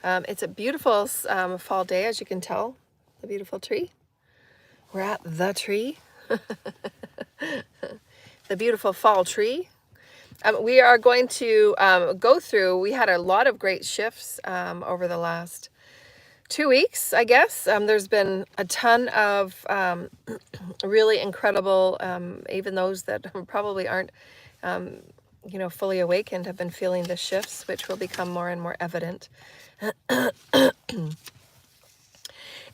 It's a beautiful fall day, as you can tell. A beautiful tree. We're at the tree. The beautiful fall tree. We are going to go through, we had a lot of great shifts over the last 2 weeks, I guess. There's been a ton of really incredible, even those that probably aren't, fully awakened have been feeling the shifts, which will become more and more evident.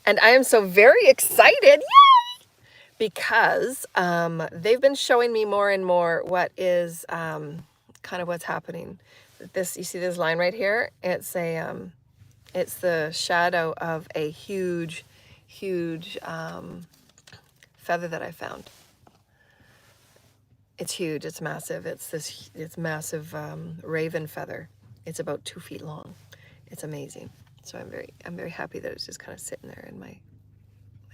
And I am so very excited, yay! Because they've been showing me more and more what is kind of what's happening. This, you see this line right here? It's the shadow of a huge feather that I found. It's huge, it's massive. It's massive raven feather. It's about 2 feet long. It's amazing. So I'm very happy that it's just kind of sitting there in my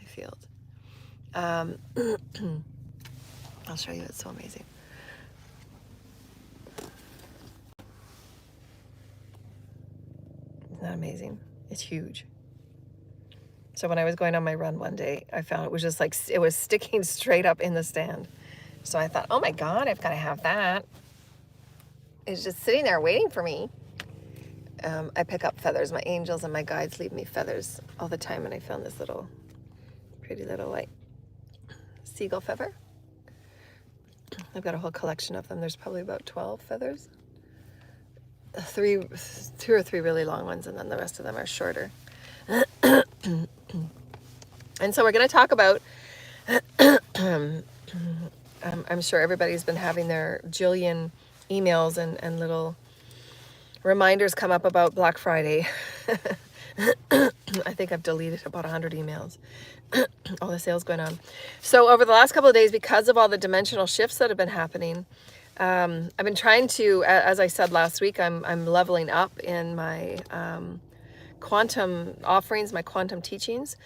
field. I'll show you, it's so amazing. Isn't that amazing? It's huge. So when I was going on my run one day, I found it was just like, it was sticking straight up in the stand. So I thought, oh my God, I've got to have that. It's just sitting there waiting for me. I pick up feathers. My angels and my guides leave me feathers all the time. And I found this pretty little like seagull feather. I've got a whole collection of them. There's probably about 12 feathers. 2 or 3 really long ones, and then the rest of them are shorter. And so we're going to talk about, I'm sure everybody's been having their jillion emails and little reminders come up about Black Friday. I think I've deleted about 100 emails. All the sales going on. So over the last couple of days, because of all the dimensional shifts that have been happening, I've been trying to, as I said last week, I'm leveling up in my quantum offerings, my quantum teachings.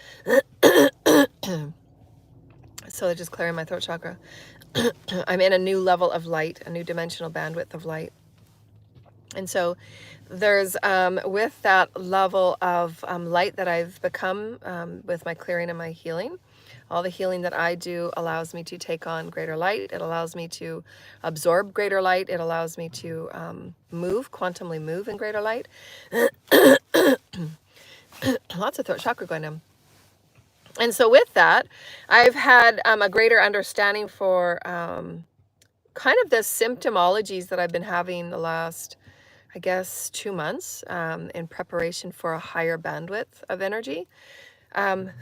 So just clearing my throat chakra. I'm in a new level of light, a new dimensional bandwidth of light. And so there's, with that level of light that I've become with my clearing and my healing, all the healing that I do allows me to take on greater light. It allows me to absorb greater light. It allows me to quantumly move in greater light. Lots of throat chakra going on. And so with that, I've had a greater understanding for kind of the symptomologies that I've been having the last, I guess, 2 months in preparation for a higher bandwidth of energy. And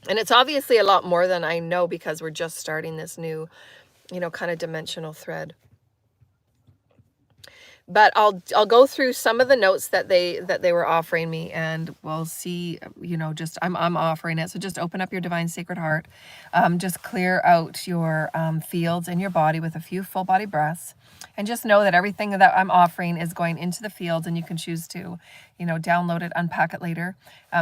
it's obviously a lot more than I know because we're just starting this new, kind of dimensional thread. But I'll go through some of the notes that they were offering me, and we'll see, just I'm offering it. So just open up your divine sacred heart. Just clear out your fields in your body with a few full body breaths. And just know that everything that I'm offering is going into the fields, and you can choose to, download it, unpack it later.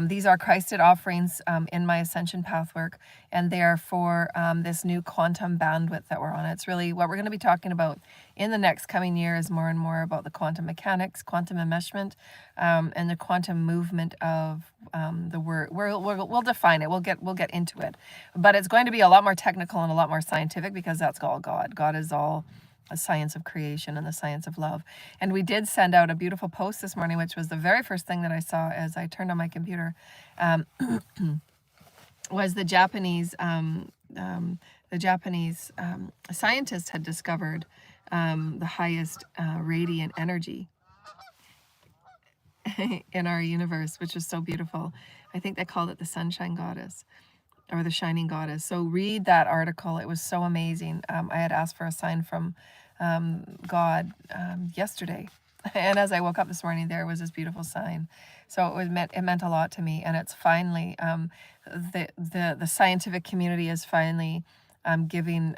These are Christed offerings in my Ascension path work, and they are for this new quantum bandwidth that we're on. It's really what we're going to be talking about in the next coming year is more and more about the quantum mechanics, quantum enmeshment, and the quantum movement of the word. We'll define it. We'll get into it, but it's going to be a lot more technical and a lot more scientific because that's all God. God is all a science of creation and the science of love. And we did send out a beautiful post this morning, which was the very first thing that I saw as I turned on my computer, was the Japanese scientist had discovered the highest radiant energy in our universe, which is so beautiful. I think they called it the sunshine goddess or the shining goddess. So read that article. It was so amazing. I had asked for a sign from God yesterday, and as I woke up this morning, there was this beautiful sign. So it meant a lot to me, and it's finally the scientific community is finally giving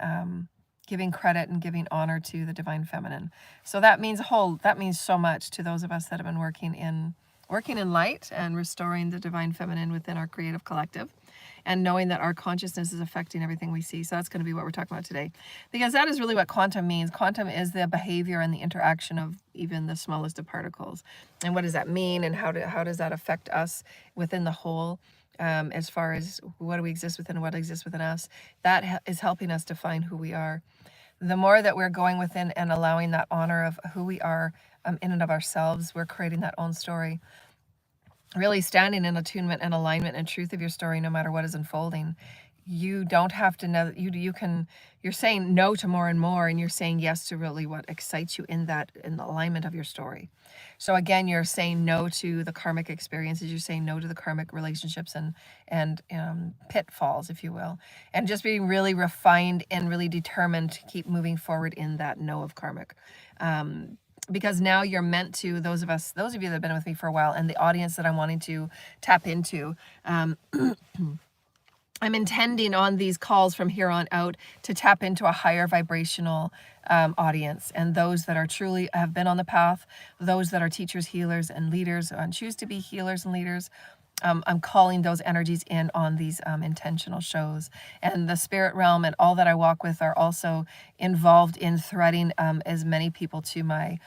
credit and giving honor to the divine feminine. So that means so much to those of us that have been working in light and restoring the divine feminine within our creative collective. and knowing that our consciousness is affecting everything we see. So that's going to be what we're talking about today, because that is really what quantum means. Quantum is the behavior and the interaction of even the smallest of particles. And what does that mean, and how does that affect us within the whole, as far as what do we exist within and what exists within us. That is helping us define who we are. The more that we're going within and allowing that honor of who we are, in and of ourselves, we're creating that own story. Really standing in attunement and alignment and truth of your story, no matter what is unfolding. You don't have to know, you're saying no to more and more, and you're saying yes to really what excites you in the alignment of your story. So again, you're saying no to the karmic experiences, you're saying no to the karmic relationships and pitfalls, if you will, and just being really refined and really determined to keep moving forward in that no of karmic. Because now you're meant to, those of you that have been with me for a while, and the audience that I'm wanting to tap into, I'm intending on these calls from here on out to tap into a higher vibrational audience, and those that are truly have been on the path, those that are teachers, healers, and leaders, and choose to be healers and leaders. I'm calling those energies in on these intentional shows. And the spirit realm and all that I walk with are also involved in threading as many people to my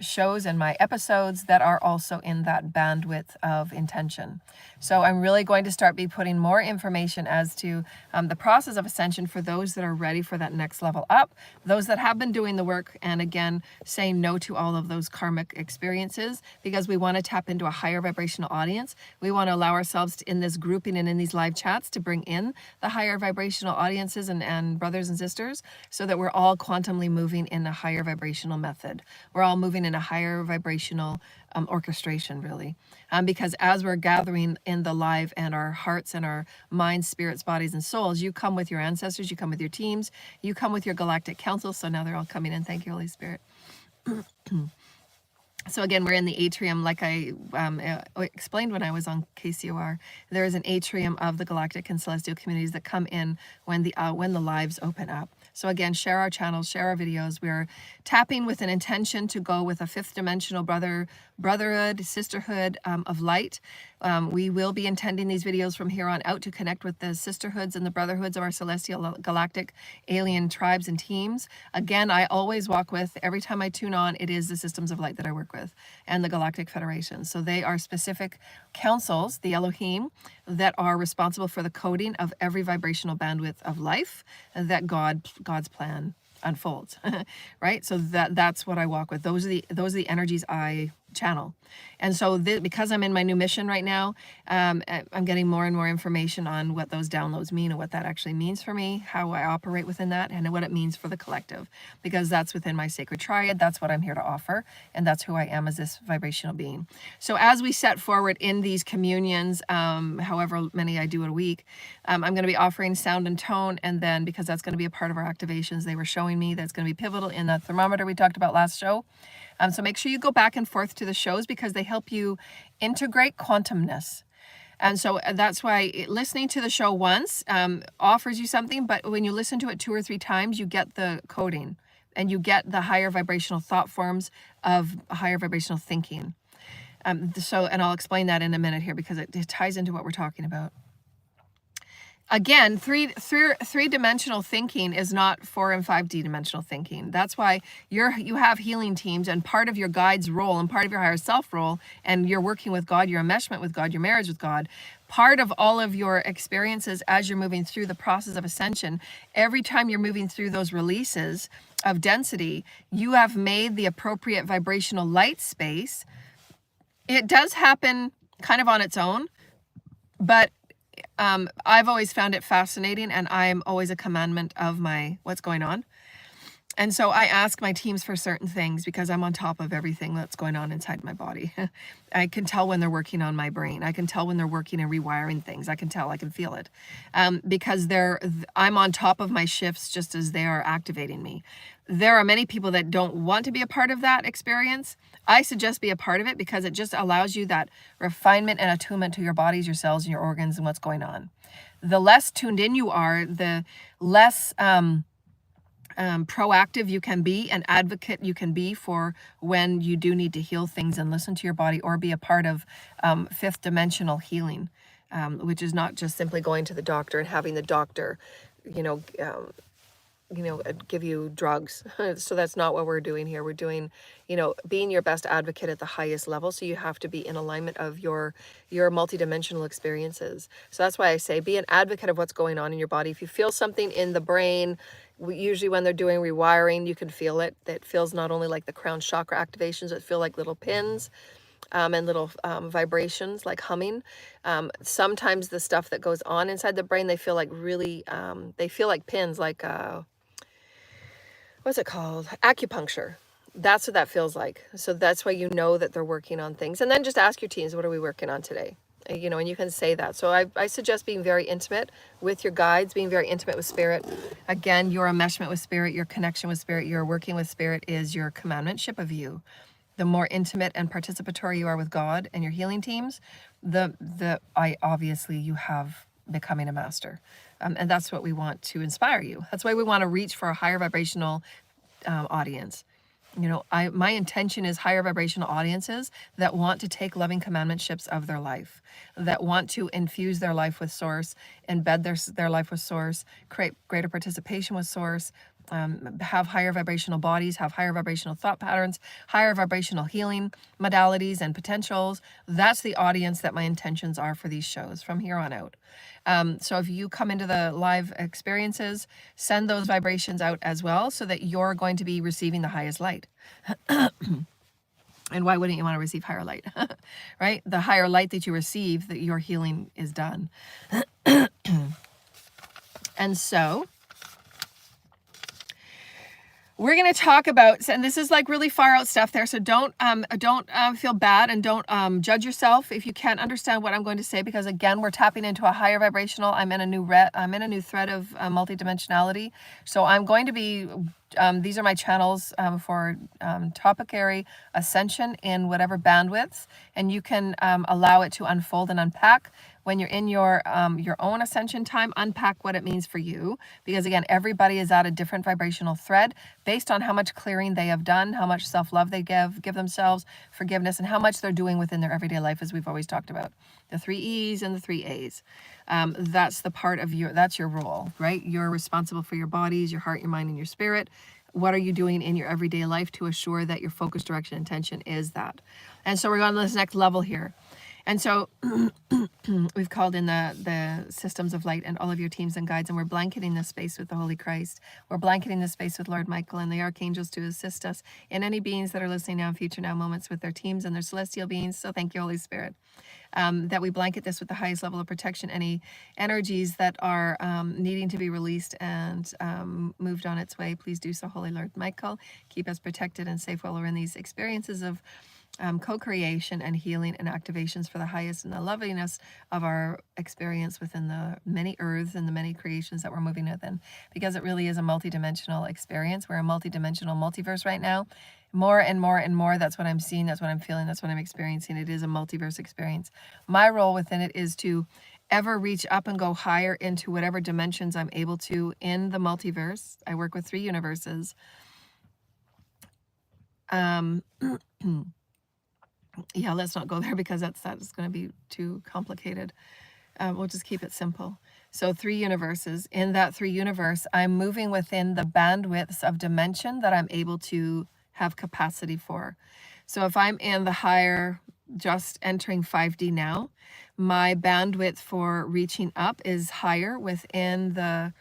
shows and my episodes that are also in that bandwidth of intention. So I'm really going to start putting more information as to the process of ascension for those that are ready for that next level up, those that have been doing the work, and again, saying no to all of those karmic experiences, because we want to tap into a higher vibrational audience. We want to allow ourselves to, in this grouping and in these live chats, to bring in the higher vibrational audiences and brothers and sisters, so that we're all quantumly moving in a higher vibrational method. We're all moving in a higher vibrational orchestration, really. Because as we're gathering in the live, and our hearts and our minds, spirits, bodies, and souls, you come with your ancestors, you come with your teams, you come with your galactic council. So now they're all coming in. Thank you, Holy Spirit. So again, we're in the atrium, like I explained when I was on KCOR. There is an atrium of the galactic and celestial communities that come in when the lives open up. So again, share our channels, share our videos. We're tapping with an intention to go with a fifth dimensional brotherhood, sisterhood of light. We will be intending these videos from here on out to connect with the sisterhoods and the brotherhoods of our celestial, galactic, alien tribes and teams. Again, I always walk with, every time I tune on, it is the systems of light that I work with, and the Galactic Federation. So they are specific councils, the Elohim, that are responsible for the coding of every vibrational bandwidth of life that God's plan unfolds. Right? So that's what I walk with. Those are the energies I channel. And so because I'm in my new mission right now, I'm getting more and more information on what those downloads mean and what that actually means for me, how I operate within that, and what it means for the collective, because that's within my sacred triad. That's what I'm here to offer, and that's who I am as this vibrational being. So as we set forward in these communions, however many I do a week, I'm going to be offering sound and tone, and then because that's going to be a part of our activations, they were showing me that's going to be pivotal in that thermometer we talked about last show. So make sure you go back and forth to the shows, because they help you integrate quantumness. And so that's why listening to the show once offers you something, but when you listen to it 2 or 3 times, you get the coding, and you get the higher vibrational thought forms of higher vibrational thinking. And I'll explain that in a minute here, because it ties into what we're talking about. Again, three-dimensional thinking is not 4 and 5D dimensional thinking. That's why you have healing teams, and part of your guide's role and part of your higher self role, and you're working with God, your enmeshment with God, your marriage with God, part of all of your experiences as you're moving through the process of ascension, every time you're moving through those releases of density, you have made the appropriate vibrational light space. It does happen kind of on its own, but I've always found it fascinating, and I'm always a commandment of what's going on. And so I ask my teams for certain things, because I'm on top of everything that's going on inside my body. I can tell when they're working on my brain. I can tell when they're working and rewiring things. I can feel it. Because I'm on top of my shifts just as they are activating me. There are many people that don't want to be a part of that experience. I suggest be a part of it, because it just allows you that refinement and attunement to your bodies, your cells, and your organs, and what's going on. The less tuned in you are, the less proactive you can be, an advocate you can be for when you do need to heal things and listen to your body, or be a part of fifth dimensional healing. which is not just simply going to the doctor and having the doctor, you know, give you drugs. So that's not what we're doing here. We're doing, being your best advocate at the highest level. So you have to be in alignment of your multidimensional experiences. So that's why I say be an advocate of what's going on in your body. If you feel something in the brain, usually when they're doing rewiring, you can feel it. It feels not only like the crown chakra activations, it feel like little pins. And little vibrations like humming. Sometimes the stuff that goes on inside the brain, they feel like really, they feel like pins, like what's it called? Acupuncture. That's what that feels like. So that's why you know that they're working on things. And then just ask your teams, what are we working on today? And you can say that. So I suggest being very intimate with your guides, being very intimate with spirit. Again, your enmeshment with spirit, your connection with spirit, your working with spirit is your commandmentship of you. The more intimate and participatory you are with God and your healing teams, obviously you have becoming a master. And that's what we want to inspire you. That's why we want to reach for a higher vibrational audience. My intention is higher vibrational audiences that want to take loving commandmentships of their life, that want to infuse their life with source, embed their life with source, create greater participation with source, have higher vibrational bodies, have higher vibrational thought patterns, higher vibrational healing modalities and potentials. That's the audience that my intentions are for these shows from here on out. So if you come into the live experiences, send those vibrations out as well so that you're going to be receiving the highest light. And why wouldn't you want to receive higher light? Right? The higher light that you receive, that your healing is done. And so we're going to talk about, and this is like really far out stuff there, so don't feel bad and don't judge yourself if you can't understand what I'm going to say, because again, we're tapping into a higher vibrational. I'm in a new thread of multidimensionality. So I'm going to be, these are my channels for topicary ascension in whatever bandwidths, and you can allow it to unfold and unpack. When you're in your own ascension time, unpack what it means for you. Because again, everybody is at a different vibrational thread based on how much clearing they have done, how much self-love they give themselves, forgiveness, and how much they're doing within their everyday life, as we've always talked about. The 3 E's and the 3 A's. That's the part of that's your role, right? You're responsible for your bodies, your heart, your mind, and your spirit. What are you doing in your everyday life to assure that your focus, direction, intention is that? And so we're going to this next level here. And so we've called in the systems of light and all of your teams and guides, and we're blanketing this space with the Holy Christ. We're blanketing this space with Lord Michael and the archangels to assist us in any beings that are listening now in future now moments with their teams and their celestial beings. So thank you, Holy Spirit. That we blanket this with the highest level of protection. Any energies that are needing to be released and moved on its way, please do so, Holy Lord Michael. Keep us protected and safe while we're in these experiences of co-creation and healing and activations for the highest and the loveliness of our experience within the many earths and the many creations that we're moving within, because it really is a multidimensional experience. We're a multidimensional multiverse right now. More and more and more, that's what I'm seeing, that's what I'm feeling, that's what I'm experiencing. It is a multiverse experience. My role within it is to ever reach up and go higher into whatever dimensions I'm able to in the multiverse. I work with 3 universes. Yeah, let's not go there because that's going to be too complicated. We'll just keep it simple. So 3 universes. In that 3 universe, I'm moving within the bandwidths of dimension that I'm able to have capacity for. So if I'm in the higher, just entering 5D now, my bandwidth for reaching up is higher within the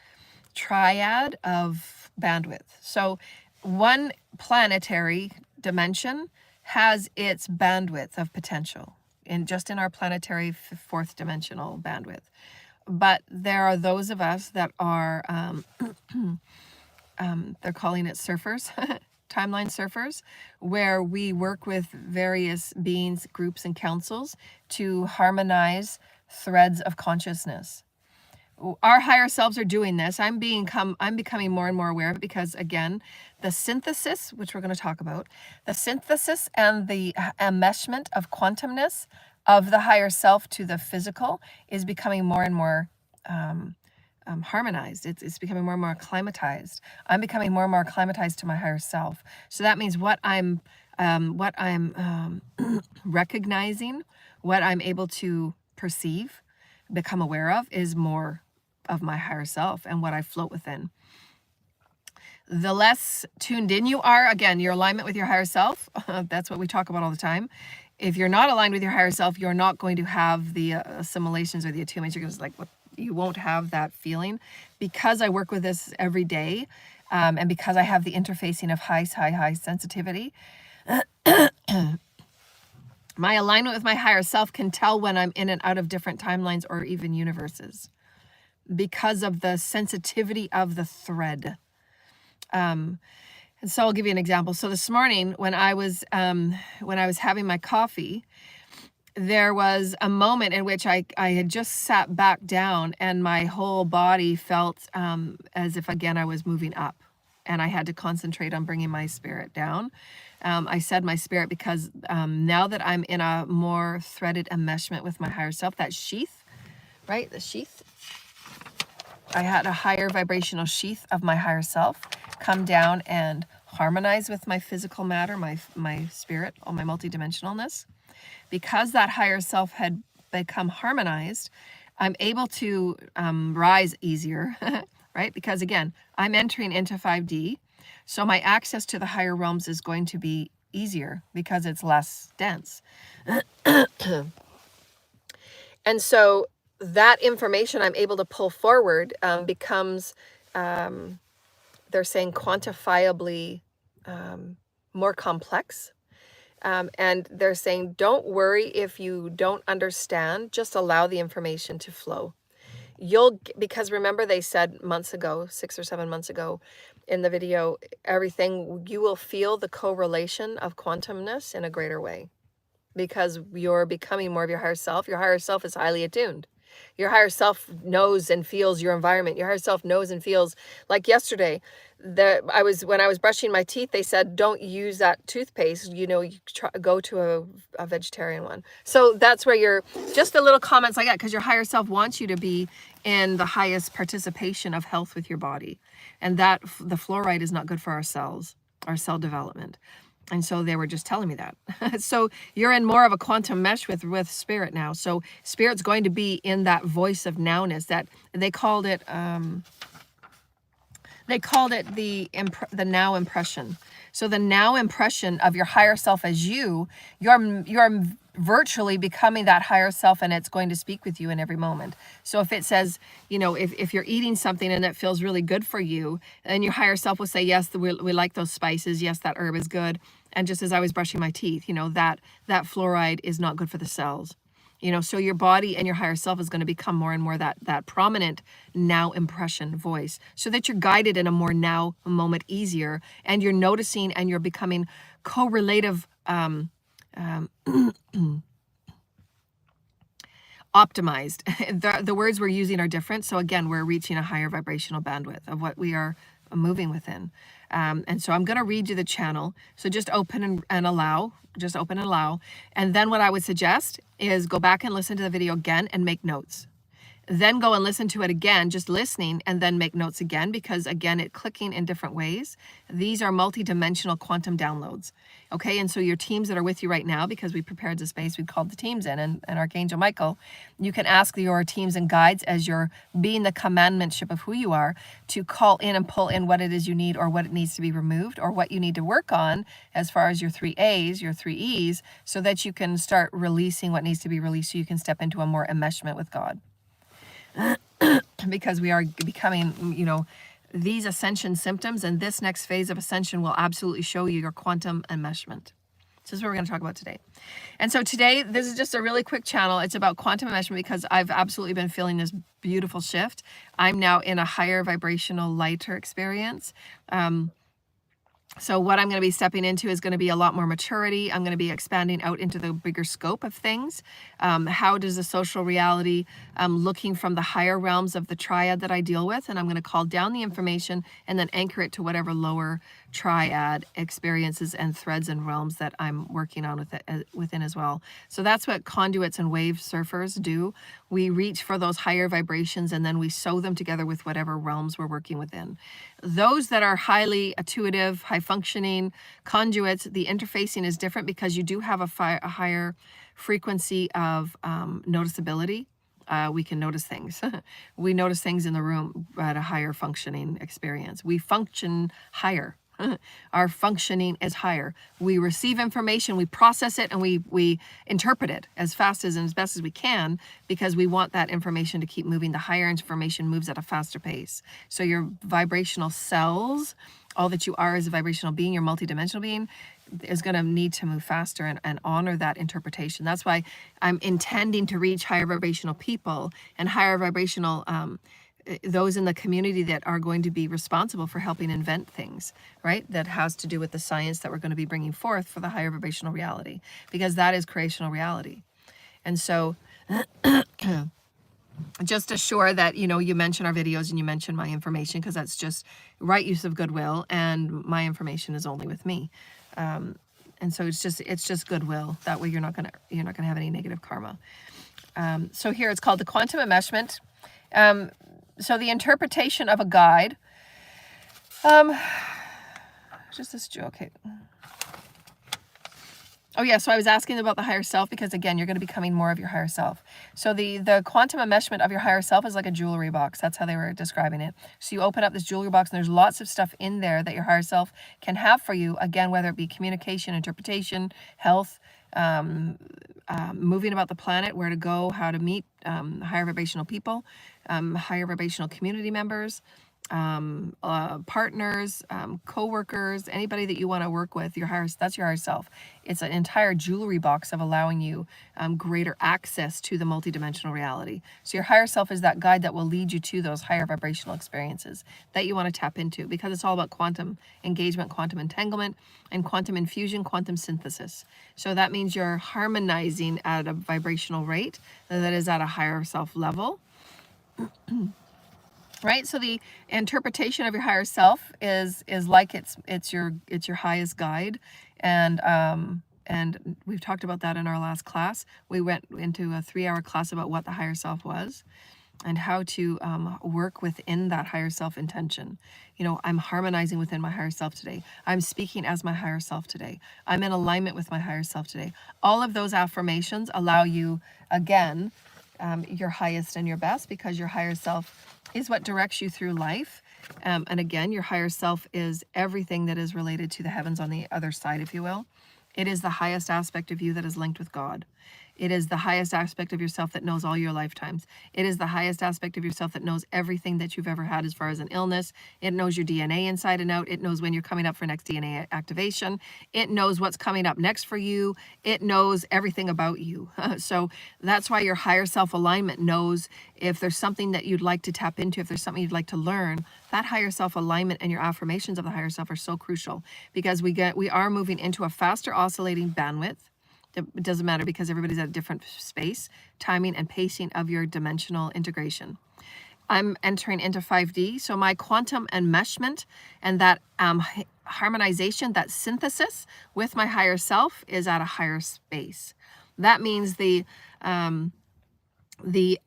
triad of bandwidth. So one planetary dimension has its bandwidth of potential in our planetary 4th dimensional bandwidth. But there are those of us that are, they're calling it surfers, timeline surfers, where we work with various beings, groups, and councils to harmonize threads of consciousness. Our higher selves are doing this. I'm becoming more and more aware of it because, again, the synthesis, which we're going to talk about, the synthesis and the enmeshment of quantumness of the higher self to the physical is becoming more and more harmonized. It's becoming more and more acclimatized. I'm becoming more and more acclimatized to my higher self. So that means what I'm recognizing, what I'm able to perceive, become aware of is more of my higher self and what I float within. The less tuned in you are, again, your alignment with your higher self, that's what we talk about all the time. If you're not aligned with your higher self, you're not going to have the assimilations or the attunements. You're just like, what? You won't have that feeling. Because I work with this every day, and because I have the interfacing of high sensitivity, my alignment with my higher self can tell when I'm in and out of different timelines or even universes because of the sensitivity of the thread. And so I'll give you an example. So this morning when I was having my coffee, there was a moment in which I had just sat back down and my whole body felt as if, again, I was moving up, and I had to concentrate on bringing my spirit down. I said my spirit because now that I'm in a more threaded enmeshment with my higher self, that sheath, right? The sheath. I had a higher vibrational sheath of my higher self come down and harmonize with my physical matter, my spirit, all my multidimensionalness. Because that higher self had become harmonized, I'm able to rise easier, right? Because again, I'm entering into 5D. So my access to the higher realms is going to be easier because it's less dense. And so that information I'm able to pull forward becomes, they're saying, quantifiably more complex. And they're saying, don't worry if you don't understand, just allow the information to flow. Because remember they said months ago, 6 or 7 months ago in the video, everything, you will feel the correlation of quantumness in a greater way because you're becoming more of your higher self. Your higher self is highly attuned. Your higher self knows and feels your environment. Your higher self knows and feels, like yesterday, when I was brushing my teeth, they said, don't use that toothpaste, go to a vegetarian one. So that's where you're, just the little comments like that, because your higher self wants you to be in the highest participation of health with your body. And that the fluoride is not good for our cells, our cell development. And so they were just telling me that. So you're in more of a quantum mesh with spirit now. So spirit's going to be in that voice of nowness that they called it the now impression. So the now impression of your higher self as you're virtually becoming that higher self, and it's going to speak with you in every moment. So if it says, if you're eating something and it feels really good for you, and your higher self will say, yes, we like those spices. Yes, that herb is good. And just as I was brushing my teeth, that fluoride is not good for the cells. So your body and your higher self is going to become more and more that prominent now impression voice, so that you're guided in a more now moment easier, and you're noticing and you're becoming correlative, optimized. The words we're using are different. So again, we're reaching a higher vibrational bandwidth of what we are moving within. And so I'm going to read you the channel. So just open and allow. Just open and allow. And then what I would suggest is go back and listen to the video again and make notes. Then go and listen to it again, just listening, and then make notes again, because again, it's clicking in different ways. These are multi-dimensional quantum downloads. Okay, and so your teams that are with you right now, because we prepared the space, we called the teams in, and Archangel Michael, you can ask your teams and guides as you're being the commandmentship of who you are to call in and pull in what it is you need, or what it needs to be removed, or what you need to work on as far as your 3 A's, your 3 E's, so that you can start releasing what needs to be released, so you can step into a more enmeshment with God. Because we are becoming, these ascension symptoms, and this next phase of ascension will absolutely show you your quantum enmeshment. So this is what we're going to talk about today. And so today, this is just a really quick channel. It's about quantum enmeshment because I've absolutely been feeling this beautiful shift. I'm now in a higher vibrational, lighter experience. So what I'm going to be stepping into is going to be a lot more maturity. I'm going to be expanding out into the bigger scope of things. How does the social reality, looking from the higher realms of the triad that I deal with, and I'm going to call down the information and then anchor it to whatever lower triad experiences and threads and realms that I'm working on within as well. So that's what conduits and wave surfers do. We reach for those higher vibrations and then we sew them together with whatever realms we're working within. Those that are highly intuitive, high functioning conduits, the interfacing is different because you do have a higher frequency of noticeability. we can notice things. We notice things in the room at a higher functioning experience. We function higher. Our functioning is higher. We receive information, we process it, and we interpret it as fast as and as best as we can, because we want that information to keep moving. The higher information moves at a faster pace. So your vibrational selves, all that you are as a vibrational being, your multidimensional being, is going to need to move faster and honor that interpretation. That's why I'm intending to reach higher vibrational people and higher vibrational those in the community that are going to be responsible for helping invent things, right? That has to do with the science that we're going to be bringing forth for the higher vibrational reality, because that is creational reality. And so just assure that, you know, you mention our videos and you mention my information, because that's just right use of goodwill, and my information is only with me. And so it's just goodwill. That way you're not gonna have any negative karma. So here it's called the quantum enmeshment. So the interpretation of a guide, just this joke. Okay. Oh yeah, so I was asking about the higher self, because again, you're going to be becoming more of your higher self. So the quantum enmeshment of your higher self is like a jewelry box. That's how they were describing it. So you open up this jewelry box and there's lots of stuff in there that your higher self can have for you. Again, whether it be communication, interpretation, health, moving about the planet, where to go, how to meet higher vibrational people, higher vibrational community members, partners, co-workers, anybody that you want to work with. That's your higher self. It's an entire jewelry box of allowing you greater access to the multidimensional reality. So your higher self is that guide that will lead you to those higher vibrational experiences that you want to tap into, because it's all about quantum engagement, quantum entanglement, and quantum infusion, quantum synthesis. So that means you're harmonizing at a vibrational rate that is at a higher self level. Right, so the interpretation of your higher self is like it's your highest guide, and we've talked about that in our last class. We went into a 3-hour class about what the higher self was, and how to work within that higher self intention. You know, I'm harmonizing within my higher self today. I'm speaking as my higher self today. I'm in alignment with my higher self today. All of those affirmations allow you, again, your highest and your best, because your higher self is what directs you through life. And again, your higher self is everything that is related to the heavens on the other side, if you will. It is the highest aspect of you that is linked with God. It is the highest aspect of yourself that knows all your lifetimes. It is the highest aspect of yourself that knows everything that you've ever had as far as an illness. It knows your DNA inside and out. It knows when you're coming up for next DNA activation. It knows what's coming up next for you. It knows everything about you. So that's why your higher self alignment knows if there's something that you'd like to tap into, if there's something you'd like to learn. That higher self alignment and your affirmations of the higher self are so crucial, because we are moving into a faster oscillating bandwidth. It doesn't matter, because everybody's at a different space, timing, and pacing of your dimensional integration. I'm entering into 5D, so my quantum enmeshment and that harmonization, that synthesis with my higher self is at a higher space. That means the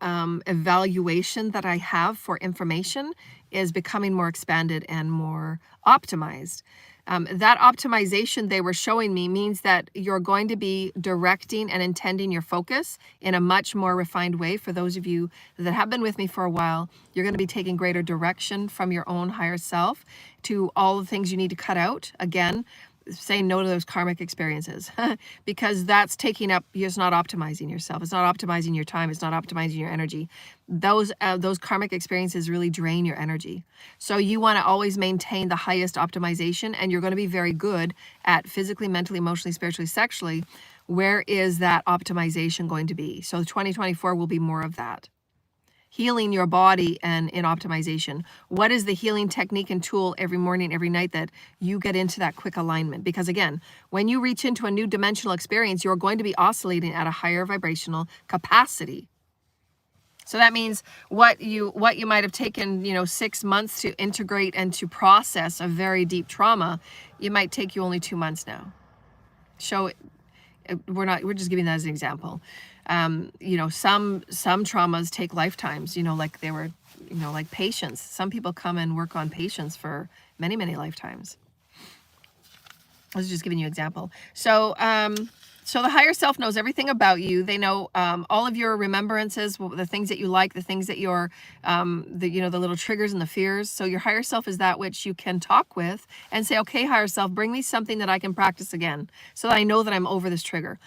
evaluation that I have for information is becoming more expanded and more optimized. That optimization they were showing me means that you're going to be directing and intending your focus in a much more refined way. For those of you that have been with me for a while, you're going to be taking greater direction from your own higher self to all the things you need to cut out. Again, say no to those karmic experiences, because that's taking up, it's not optimizing yourself. It's not optimizing your time. It's not optimizing your energy. Those karmic experiences really drain your energy. So you want to always maintain the highest optimization, and you're going to be very good at physically, mentally, emotionally, spiritually, sexually. Where is that optimization going to be? So 2024 will be more of that. Healing your body and in optimization. What is the healing technique and tool every morning, every night that you get into that quick alignment? Because again, when you reach into a new dimensional experience, you're going to be oscillating at a higher vibrational capacity. So that means what you might have taken, 6 months to integrate and to process a very deep trauma, it might take you only 2 months now. So we're just giving that as an example. Some traumas take lifetimes, like they were, like patience. Some people come and work on patience for many, many lifetimes. I was just giving you an example. So So the higher self knows everything about you. They know all of your remembrances, the things that you like, the things that you're, the little triggers and the fears. So your higher self is that which you can talk with and say, okay, higher self, bring me something that I can practice again, so that I know that I'm over this trigger.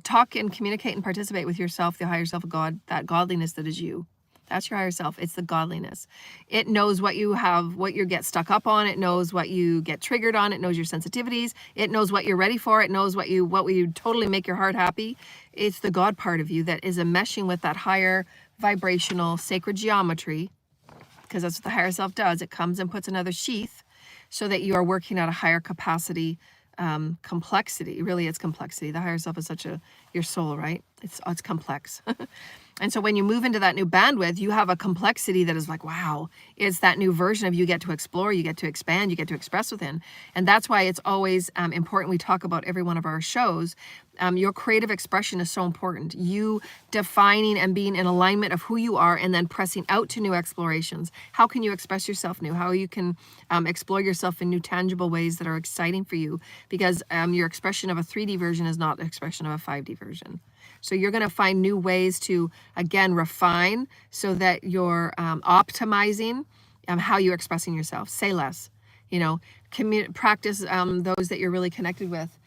Talk and communicate and participate with yourself, the higher self of God, that godliness that is you. That's your higher self. It's the godliness. It knows what you have, what you get stuck up on. It knows what you get triggered on. It knows your sensitivities. It knows what you're ready for. It knows what will totally make your heart happy. It's the God part of you that is enmeshing with that higher vibrational sacred geometry, because that's what the higher self does. It comes and puts another sheath so that you are working at a higher capacity, complexity. Really, it's complexity. The higher self is your soul, right? It's complex. And so when you move into that new bandwidth, you have a complexity that is like, wow, it's that new version of you get to explore, you get to expand, you get to express within. And that's why it's always important. We talk about every one of our shows. Your creative expression is so important. You defining and being in alignment of who you are and then pressing out to new explorations. How can you express yourself new? How you can explore yourself in new tangible ways that are exciting for you, because your expression of a 3D version is not the expression of a 5D version. So you're going to find new ways to, again, refine so that you're optimizing how you're expressing yourself. Say less, practice those that you're really connected with,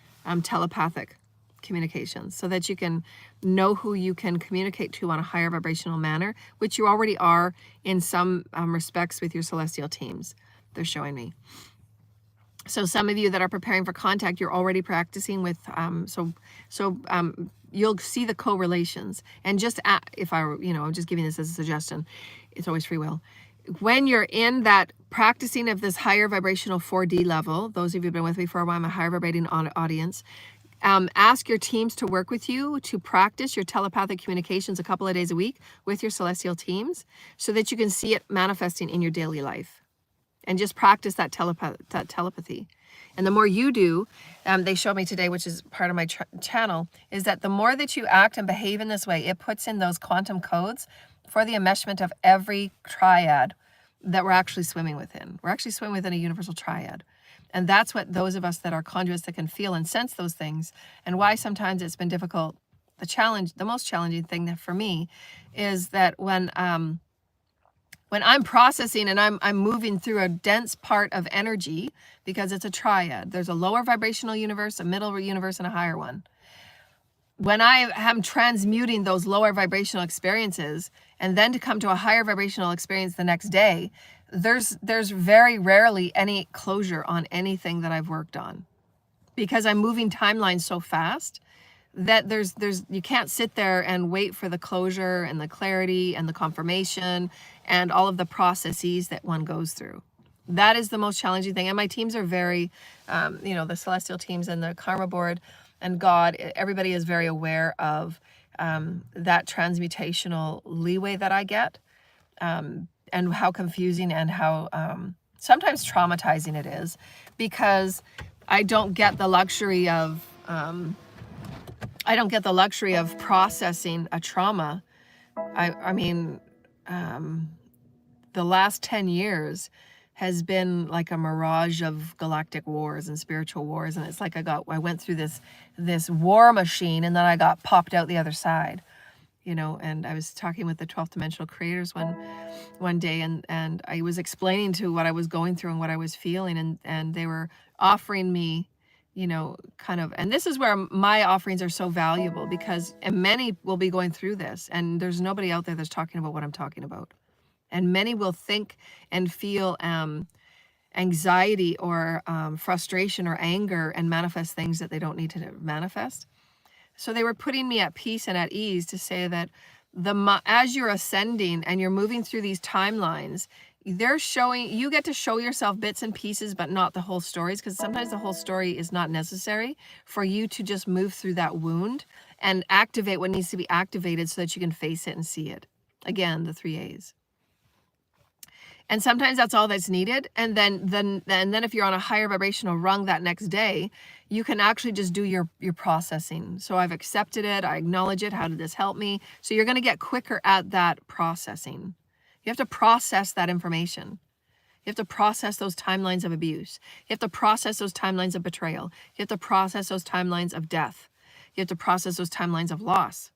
telepathic communications, so that you can know who you can communicate to on a higher vibrational manner, which you already are in some respects with your celestial teams. They're showing me. So some of you that are preparing for contact, you're already practicing with, you'll see the correlations. And just if I were, I'm just giving this as a suggestion, it's always free will. When you're in that practicing of this higher vibrational 4D level, those of you who've been with me for a while, I'm a higher vibrating audience, ask your teams to work with you to practice your telepathic communications a couple of days a week with your celestial teams, so that you can see it manifesting in your daily life. And just practice that telepathy. And the more you do, they showed me today, which is part of my channel, is that the more that you act and behave in this way, it puts in those quantum codes for the enmeshment of every triad that we're actually swimming within. We're actually swimming within a universal triad. And that's what those of us that are conduits that can feel and sense those things, and why sometimes it's been difficult. The most challenging thing for me is that when I'm processing and I'm moving through a dense part of energy, because it's a triad. There's a lower vibrational universe, a middle universe, and a higher one. When I am transmuting those lower vibrational experiences and then to come to a higher vibrational experience the next day, there's very rarely any closure on anything that I've worked on, because I'm moving timelines so fast that you can't sit there and wait for the closure and the clarity and the confirmation and all of the processes that one goes through. That is the most challenging thing. And my teams are very, the celestial teams and the karma board and God, everybody is very aware of that transmutational leeway that I get, and how confusing and how sometimes traumatizing it is, because I don't get the luxury of processing a trauma. The last 10 years has been like a mirage of galactic wars and spiritual wars. And it's like I went through this war machine, and then I got popped out the other side, and I was talking with the 12th dimensional creators one day, and I was explaining to what I was going through and what I was feeling. And they were offering me, and this is where my offerings are so valuable, because many will be going through this, and there's nobody out there that's talking about what I'm talking about. And many will think and feel anxiety or frustration or anger and manifest things that they don't need to manifest. So they were putting me at peace and at ease to say that as you're ascending and you're moving through these timelines, you get to show yourself bits and pieces, but not the whole stories, because sometimes the whole story is not necessary for you to just move through that wound and activate what needs to be activated so that you can face it and see it. Again, the 3 A's. And sometimes that's all that's needed. And then if you're on a higher vibrational rung that next day, you can actually just do your processing. So I've accepted it. I acknowledge it. How did this help me? So you're going to get quicker at that processing. You have to process that information. You have to process those timelines of abuse. You have to process those timelines of betrayal. You have to process those timelines of death. You have to process those timelines of loss,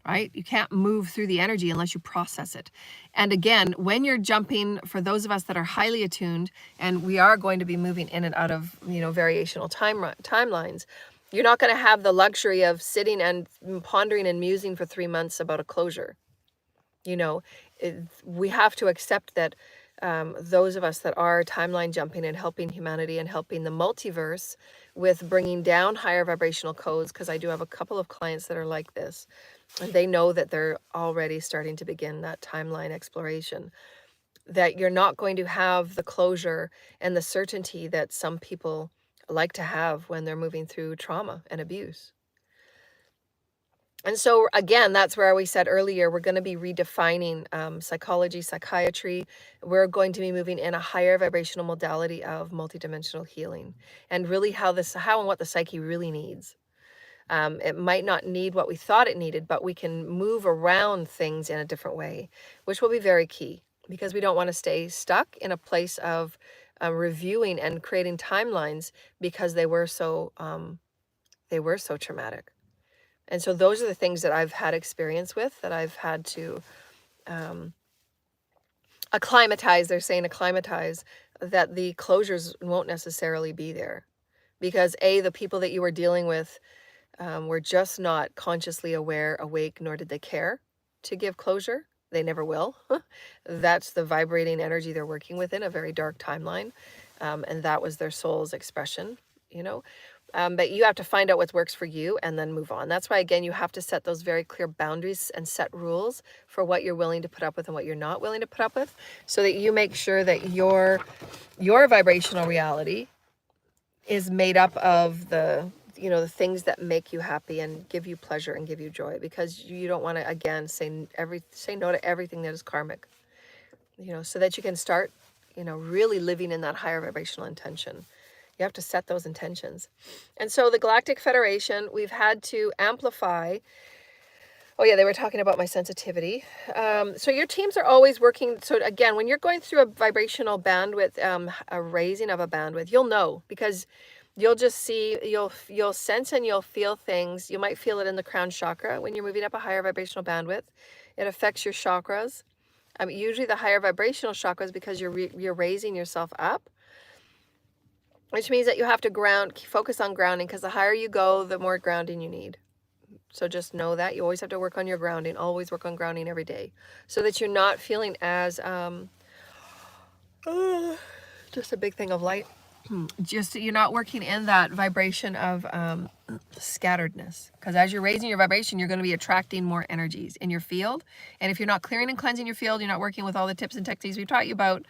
right? You can't move through the energy unless you process it. And again, when you're jumping, for those of us that are highly attuned, and we are going to be moving in and out of, variational timelines, you're not going to have the luxury of sitting and pondering and musing for 3 months about a closure. We have to accept that those of us that are timeline jumping and helping humanity and helping the multiverse with bringing down higher vibrational codes, because I do have a couple of clients that are like this, and they know that they're already starting to begin that timeline exploration, that you're not going to have the closure and the certainty that some people like to have when they're moving through trauma and abuse. And so, again, that's where we said earlier, we're going to be redefining psychology, psychiatry. We're going to be moving in a higher vibrational modality of multidimensional healing, and really how and what the psyche really needs. It might not need what we thought it needed, but we can move around things in a different way, which will be very key, because we don't want to stay stuck in a place of reviewing and creating timelines because they were so traumatic. And so those are the things that I've had experience with, that I've had to acclimatize. They're saying acclimatize, that the closures won't necessarily be there, because the people that you were dealing with were just not consciously aware, awake, nor did they care to give closure. They never will. That's the vibrating energy they're working within, a very dark timeline. And that was their soul's expression, but you have to find out what works for you and then move on. That's why, again, you have to set those very clear boundaries and set rules for what you're willing to put up with and what you're not willing to put up with, so that you make sure that your vibrational reality is made up of the things that make you happy and give you pleasure and give you joy, because you don't want to, again, say no to everything that is karmic, so that you can start, really living in that higher vibrational intention. You have to set those intentions. And so the Galactic Federation, we've had to amplify. Oh yeah, they were talking about my sensitivity. So your teams are always working. So again, when you're going through a vibrational bandwidth, a raising of a bandwidth, you'll know, because you'll just see, you'll sense and you'll feel things. You might feel it in the crown chakra when you're moving up a higher vibrational bandwidth. It affects your chakras. Usually the higher vibrational chakras, because you're raising yourself up, which means that you have to focus on grounding, because the higher you go, the more grounding you need. So just know that you always have to work on your grounding, always work on grounding every day, so that you're not feeling as, just a big thing of light. Just, you're not working in that vibration of scatteredness, because as you're raising your vibration, you're going to be attracting more energies in your field. And if you're not clearing and cleansing your field, you're not working with all the tips and techniques we've taught you about.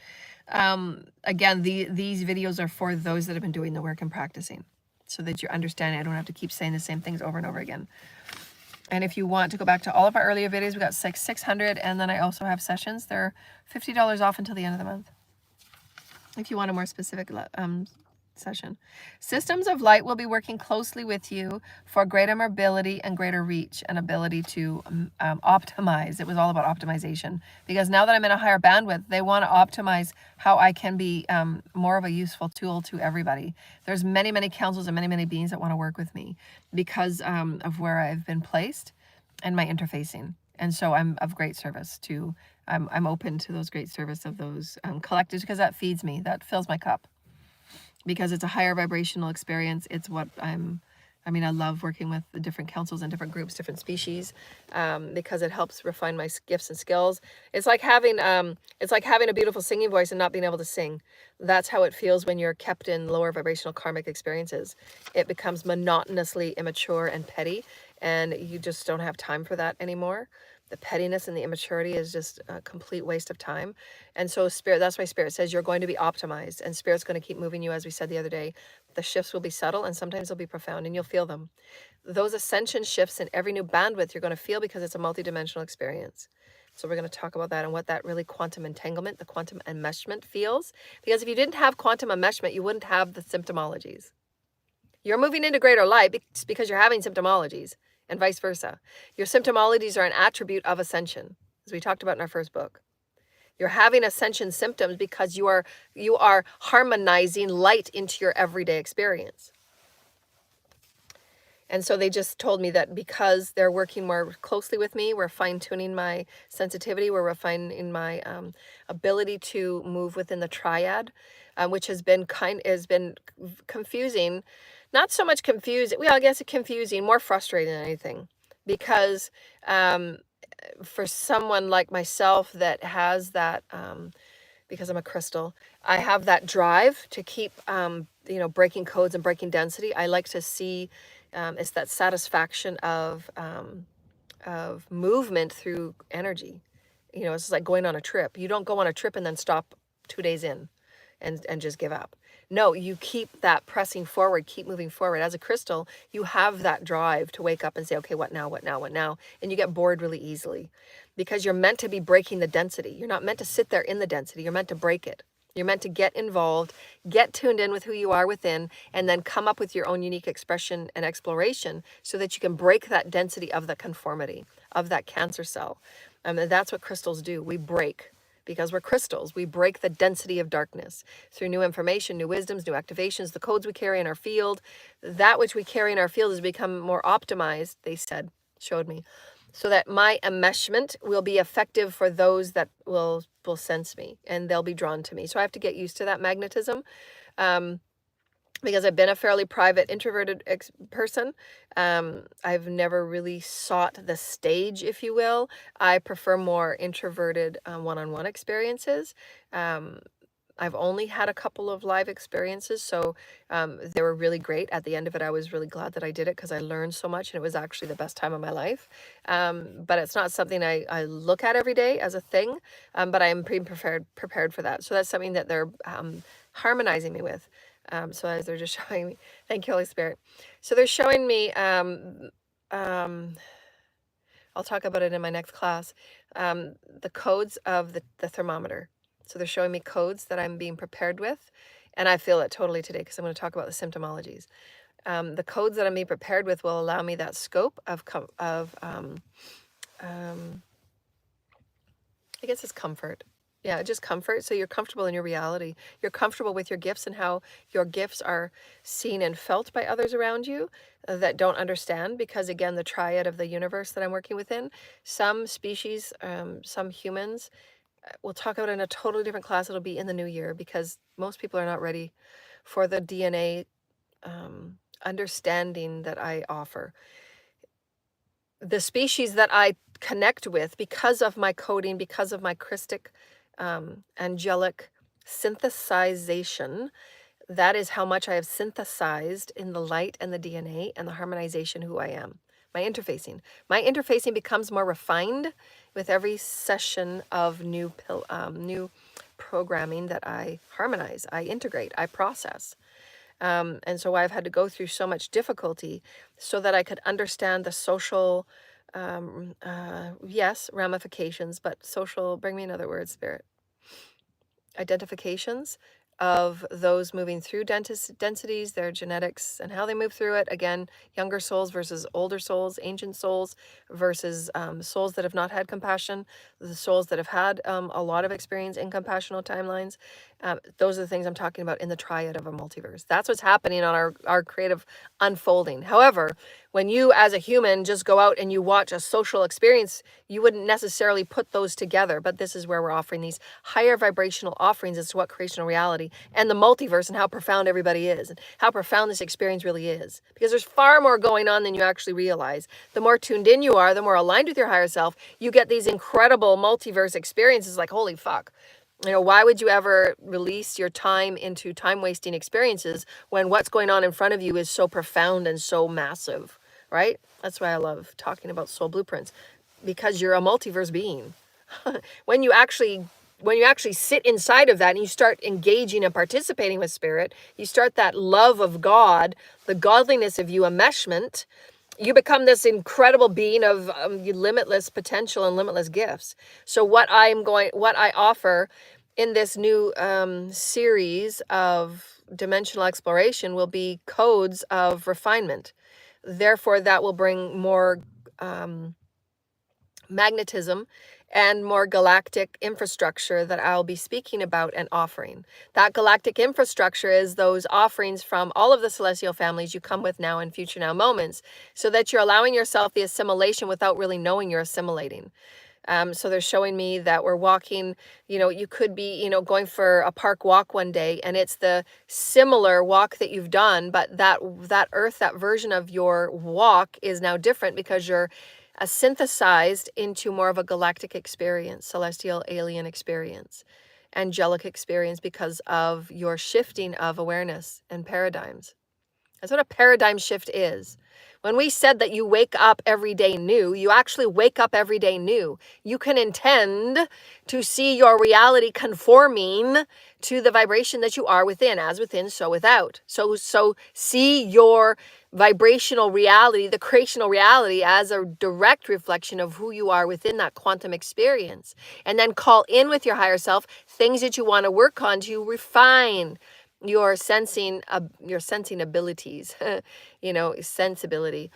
Again, these videos are for those that have been doing the work and practicing, so that you're understanding. I don't have to keep saying the same things over and over again. And if you want to go back to all of our earlier videos, we got 600, and then I also have sessions. They're $50 off until the end of the month, if you want a more specific session. Systems of light will be working closely with you for greater mobility and greater reach and ability to optimize. It was all about optimization, because now that I'm in a higher bandwidth, they want to optimize how I can be more of a useful tool to everybody. There's many, many councils and many, many beings that want to work with me because of where I've been placed and my interfacing. And so I'm of great service to, I'm open to those great service of those collectives, because that feeds me, that fills my cup, because it's a higher vibrational experience. It's what I love working with the different councils and different groups, different species, because it helps refine my gifts and skills. It's like having a beautiful singing voice and not being able to sing. That's how it feels when you're kept in lower vibrational karmic experiences. It becomes monotonously immature and petty, and you just don't have time for that anymore. The pettiness and the immaturity is just a complete waste of time. And so Spirit, that's why Spirit says you're going to be optimized, and Spirit's going to keep moving you, as we said the other day. The shifts will be subtle, and sometimes they'll be profound, and you'll feel them. Those ascension shifts in every new bandwidth you're going to feel, because it's a multidimensional experience. So we're going to talk about that and what that really quantum entanglement, the quantum enmeshment feels. Because if you didn't have quantum enmeshment, you wouldn't have the symptomologies. You're moving into greater light because you're having symptomologies, and vice versa. Your symptomologies are an attribute of ascension, as we talked about in our first book. You're having ascension symptoms because you are harmonizing light into your everyday experience. And so they just told me that because they're working more closely with me, we're fine-tuning my sensitivity, we're refining my ability to move within the triad, which has been confusing. Not so much confusing, well, I guess confusing, more frustrating than anything. Because for someone like myself that has that, because I'm a crystal, I have that drive to keep, breaking codes and breaking density. I like to see, it's that satisfaction of movement through energy. It's like going on a trip. You don't go on a trip and then stop 2 days in and just give up. No, you keep that pressing forward, keep moving forward. As a crystal, you have that drive to wake up and say, okay, what now, what now, what now? And you get bored really easily because you're meant to be breaking the density. You're not meant to sit there in the density. You're meant to break it. You're meant to get involved, get tuned in with who you are within, and then come up with your own unique expression and exploration so that you can break that density of the conformity, of that cancer cell. And that's what crystals do. We break. Because we're crystals, we break the density of darkness through new information, new wisdoms, new activations, the codes we carry in our field. That which we carry in our field has become more optimized, they showed me, so that my enmeshment will be effective for those that will sense me and they'll be drawn to me. So I have to get used to that magnetism. Because I've been a fairly private, introverted person. I've never really sought the stage, if you will. I prefer more introverted one-on-one experiences. I've only had a couple of live experiences, so they were really great. At the end of it, I was really glad that I did it because I learned so much, and it was actually the best time of my life. But it's not something I look at every day as a thing, but I am pretty prepared for that. So that's something that they're harmonizing me with. So as they're just showing me, thank you, Holy Spirit. So they're showing me, I'll talk about it in my next class, the codes of the thermometer. So they're showing me codes that I'm being prepared with. And I feel it totally today because I'm going to talk about the symptomologies. The codes that I'm being prepared with will allow me that scope of I guess it's comfort. Yeah, just comfort. So you're comfortable in your reality. You're comfortable with your gifts and how your gifts are seen and felt by others around you that don't understand. Because again, the triad of the universe that I'm working within, some species, some humans, we'll talk about it in a totally different class. It'll be in the new year because most people are not ready for the DNA understanding that I offer. The species that I connect with because of my coding, because of my Christic, angelic synthesization, that is how much I have synthesized in the light and the DNA and the harmonization who I am. My interfacing becomes more refined with every session of new programming that I harmonize, I integrate, I process. And so I've had to go through so much difficulty so that I could understand the social, yes, ramifications, but social, bring me another word, Spirit, identifications of those moving through densities, their genetics and how they move through it. Again, younger souls versus older souls, ancient souls versus souls that have not had compassion, the souls that have had a lot of experience in compassional timelines. Those are the things I'm talking about in the triad of a multiverse. That's what's happening on our creative unfolding. However, when you as a human just go out and you watch a social experience, you wouldn't necessarily put those together. But this is where we're offering these higher vibrational offerings as to what creational reality and the multiverse and how profound everybody is and how profound this experience really is. Because there's far more going on than you actually realize. The more tuned in you are, the more aligned with your higher self, you get these incredible multiverse experiences like, holy fuck. Why would you ever release your time into time-wasting experiences when what's going on in front of you is so profound and so massive, right? That's why I love talking about soul blueprints, because you're a multiverse being. When you actually sit inside of that and you start engaging and participating with spirit, you start that love of God, the godliness of you, enmeshment, you become this incredible being of limitless potential and limitless gifts. So what I offer in this new series of dimensional exploration will be codes of refinement. Therefore, that will bring more magnetism, and more galactic infrastructure that I'll be speaking about and offering. That galactic infrastructure is those offerings from all of the celestial families you come with now and future now moments, so that you're allowing yourself the assimilation without really knowing you're assimilating. So they're showing me that we're walking, you could be, going for a park walk one day, and it's the similar walk that you've done, but that earth, that version of your walk is now different because you're synthesized into more of a galactic experience, celestial alien experience, angelic experience, because of your shifting of awareness and paradigms. That's what a paradigm shift is. When we said that you wake up every day new, you actually wake up every day new. You can intend to see your reality conforming to the vibration that you are within, as within, so without. So see your vibrational reality, the creational reality, as a direct reflection of who you are within that quantum experience. And then call in with your higher self things that you want to work on to refine your sensing abilities, sensibility,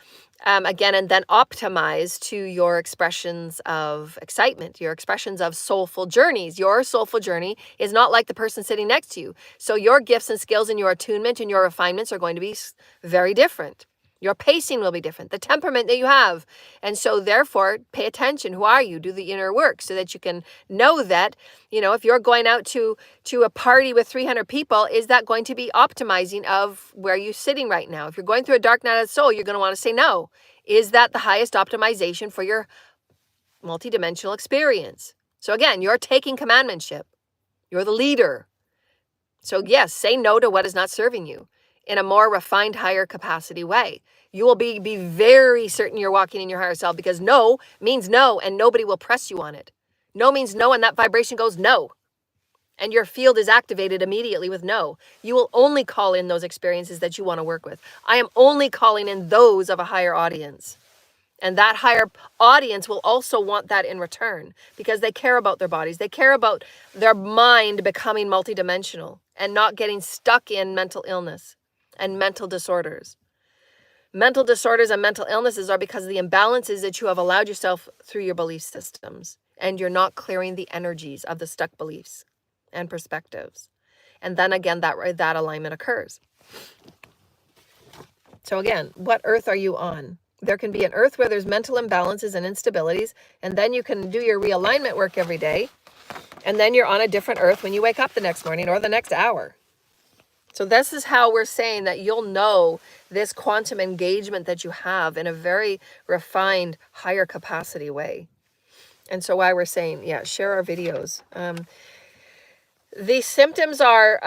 again, and then optimize to your expressions of excitement, your expressions of soulful journeys. Your soulful journey is not like the person sitting next to you. So your gifts and skills and your attunement and your refinements are going to be very different. Your pacing will be different, the temperament that you have. And so therefore, pay attention. Who are you? Do the inner work so that you can know that, if you're going out to a party with 300 people, is that going to be optimizing of where you're sitting right now? If you're going through a dark night of the soul, you're going to want to say no. Is that the highest optimization for your multidimensional experience? So again, you're taking commandmentship. You're the leader. So yes, say no to what is not serving you in a more refined, higher capacity way. You will be very certain you're walking in your higher self, because no means no, and nobody will press you on it. No means no, and that vibration goes no. And your field is activated immediately with no. You will only call in those experiences that you want to work with. I am only calling in those of a higher audience. And that higher audience will also want that in return, because they care about their bodies. They care about their mind becoming multidimensional and not getting stuck in mental illness and mental disorders. Mental disorders and mental illnesses are because of the imbalances that you have allowed yourself through your belief systems, and you're not clearing the energies of the stuck beliefs and perspectives. And then again, that alignment occurs. So again, what earth are you on? There can be an earth where there's mental imbalances and instabilities, and then you can do your realignment work every day, and then you're on a different earth when you wake up the next morning or the next hour. So this is how we're saying that you'll know this quantum engagement that you have in a very refined, higher capacity way. And so why we're saying, share our videos. The symptoms are,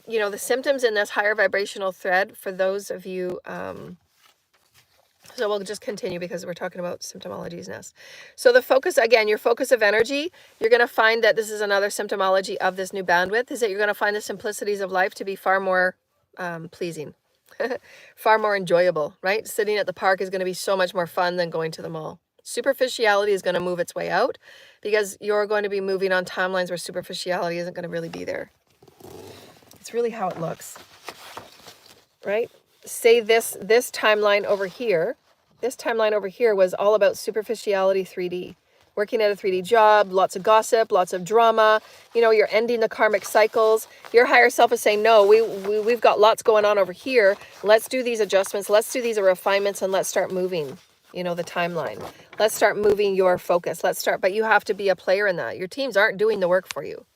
the symptoms in this higher vibrational thread for those of you, so we'll just continue because we're talking about symptomologies now. So the focus, again, your focus of energy, you're going to find that this is another symptomology of this new bandwidth, is that you're going to find the simplicities of life to be far more pleasing, far more enjoyable, right? Sitting at the park is going to be so much more fun than going to the mall. Superficiality is going to move its way out, because you're going to be moving on timelines where superficiality isn't going to really be there. It's really how it looks, right? Say this timeline over here. This timeline over here was all about superficiality 3D. Working at a 3D job, lots of gossip, lots of drama. You're ending the karmic cycles. Your higher self is saying, no, we've got lots going on over here. Let's do these adjustments. Let's do these refinements, and let's start moving, the timeline. Let's start moving your focus. But you have to be a player in that. Your teams aren't doing the work for you.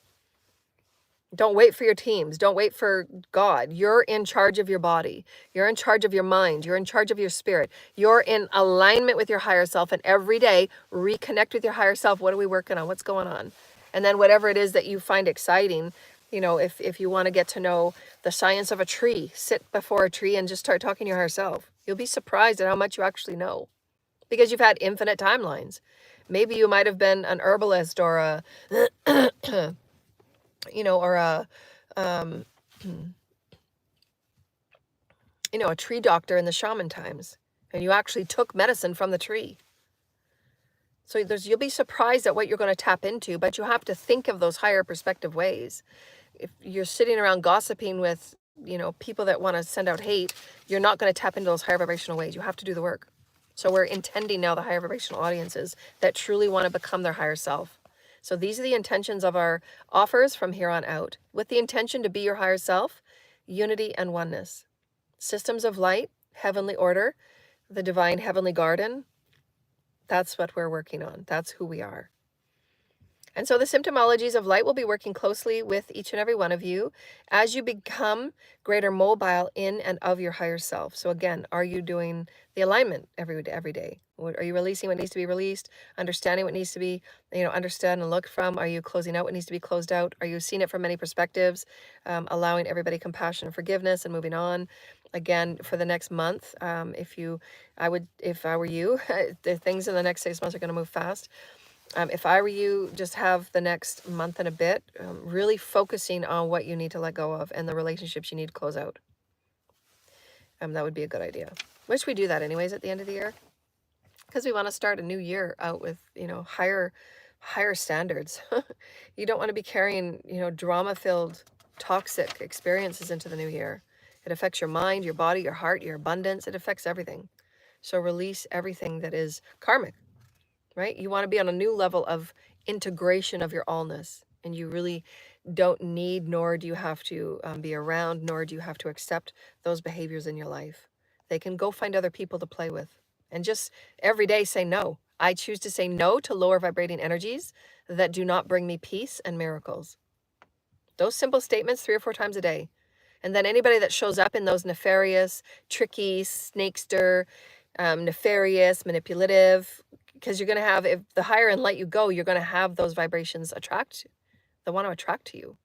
Don't wait for your teams. Don't wait for God. You're in charge of your body. You're in charge of your mind. You're in charge of your spirit. You're in alignment with your higher self. And every day, reconnect with your higher self. What are we working on? What's going on? And then whatever it is that you find exciting, if you want to get to know the science of a tree, sit before a tree and just start talking to your higher self. You'll be surprised at how much you actually know, because you've had infinite timelines. Maybe you might have been an herbalist or a... a tree doctor in the shaman times, and you actually took medicine from the tree. So you'll be surprised at what you're going to tap into, but you have to think of those higher perspective ways. If you're sitting around gossiping with, people that want to send out hate, you're not going to tap into those higher vibrational ways. You have to do the work. So we're intending now the higher vibrational audiences that truly want to become their higher self. So these are the intentions of our offers from here on out, with the intention to be your higher self, unity and oneness. Systems of light, heavenly order, the divine heavenly garden. That's what we're working on. That's who we are. And so the symptomologies of light will be working closely with each and every one of you as you become greater mobile in and of your higher self. So again, are you doing the alignment every day? Are you releasing what needs to be released, understanding what needs to be, understand and look from? Are you closing out what needs to be closed out? Are you seeing it from many perspectives, allowing everybody compassion and forgiveness and moving on? Again, for the next month, if I were you, the things in the next 6 months are going to move fast. If I were you, just have the next month and a bit really focusing on what you need to let go of and the relationships you need to close out. That would be a good idea. Wish we do that anyways at the end of the year, because we want to start a new year out with, higher standards. You don't want to be carrying, drama-filled, toxic experiences into the new year. It affects your mind, your body, your heart, your abundance. It affects everything. So release everything that is karmic. Right? You want to be on a new level of integration of your allness, and you really don't need, nor do you have to be around, nor do you have to accept those behaviors in your life. They can go find other people to play with, and just every day say no. I choose to say no to lower vibrating energies that do not bring me peace and miracles. Those simple statements 3 or 4 times a day. And then anybody that shows up in those nefarious, tricky, snakester, nefarious, manipulative, because you're going to have, if the higher in light you go, you're going to have those vibrations they want to attract to you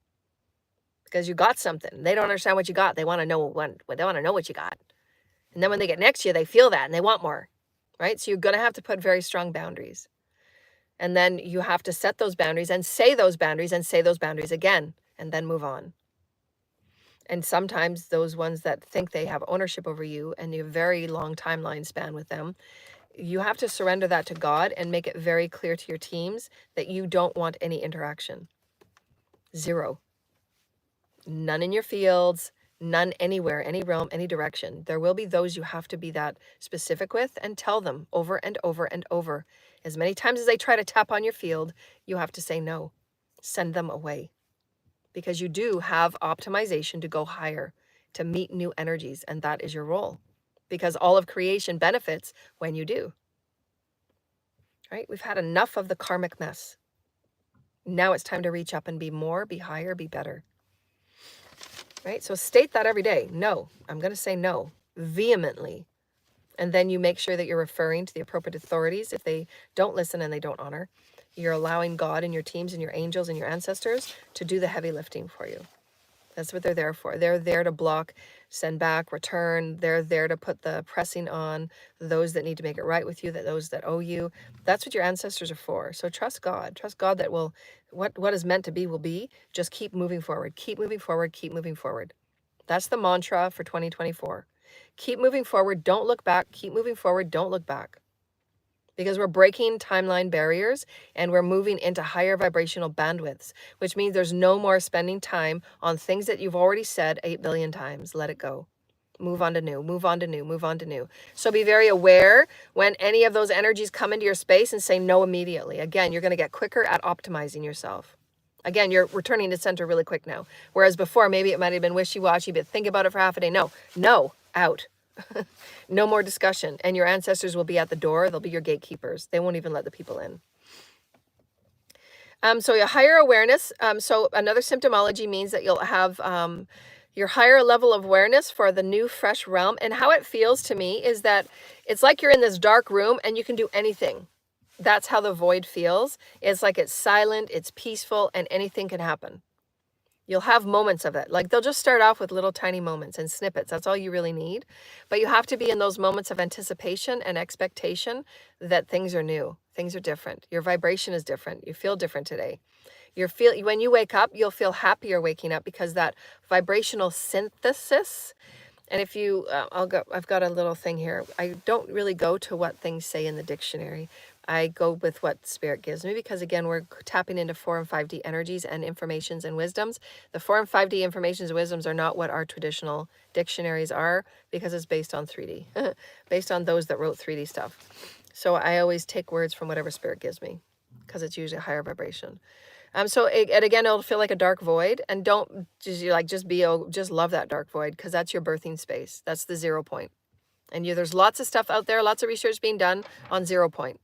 because you got something. They don't understand what you got. They want to know what you got. And then when they get next to you, they feel that and they want more, right? So you're going to have to put very strong boundaries. And then you have to set those boundaries and say those boundaries and say those boundaries again, and then move on. And sometimes those ones that think they have ownership over you and you have a very long timeline span with them, you have to surrender that to God and make it very clear to your teams that you don't want any interaction. 0. None in your fields, none anywhere, any realm, any direction. There will be those you have to be that specific with and tell them over and over and over. As many times as they try to tap on your field, you have to say no. Send them away. Because you do have optimization to go higher, to meet new energies, and that is your role. Because all of creation benefits when you do. Right? We've had enough of the karmic mess. Now it's time to reach up and be more, be higher, be better. Right? So state that every day. No, I'm going to say no vehemently. And then you make sure that you're referring to the appropriate authorities if they don't listen and they don't honor. You're allowing God and your teams and your angels and your ancestors to do the heavy lifting for you. That's what they're there for. They're there to block, send back, return. They're there to put the pressing on those that need to make it right with you, those that owe you. That's what your ancestors are for. So trust God. Trust God that what is meant to be will be. Just keep moving forward. Keep moving forward. Keep moving forward. That's the mantra for 2024. Keep moving forward. Don't look back. Keep moving forward. Don't look back. Because we're breaking timeline barriers and we're moving into higher vibrational bandwidths, which means there's no more spending time on things that you've already said 8 billion times. Let it go. Move on to new, move on to new, move on to new. So be very aware when any of those energies come into your space and say no immediately. Again, you're going to get quicker at optimizing yourself. Again, you're returning to center really quick now. Whereas before, maybe it might have been wishy-washy, but think about it for half a day. No, out. No more discussion. And your ancestors will be at the door. They'll be your gatekeepers. They won't even let the people in. So your higher awareness. So another symptomology means that you'll have your higher level of awareness for the new fresh realm. And how it feels to me is that it's like you're in this dark room and you can do anything. That's how the void feels. It's like it's silent, it's peaceful, and anything can happen. You'll have moments of it. Like they'll just start off with little tiny moments and snippets. That's all you really need. But you have to be in those moments of anticipation and expectation that things are new. Things are different. Your vibration is different. You feel different today. When you wake up, you'll feel happier waking up because that vibrational synthesis And if you, I've got a little thing here. I don't really go to what things say in the dictionary. I go with what Spirit gives me, because again, we're tapping into 4 and 5D energies and informations and wisdoms. The 4 and 5D informations and wisdoms are not what our traditional dictionaries are, because it's based on 3D, based on those that wrote 3D stuff. So I always take words from whatever Spirit gives me, because it's usually a higher vibration. So and again, it'll feel like a dark void, and don't just love that dark void, because that's your birthing space. That's the 0 point. And there's lots of stuff out there, lots of research being done on 0 point.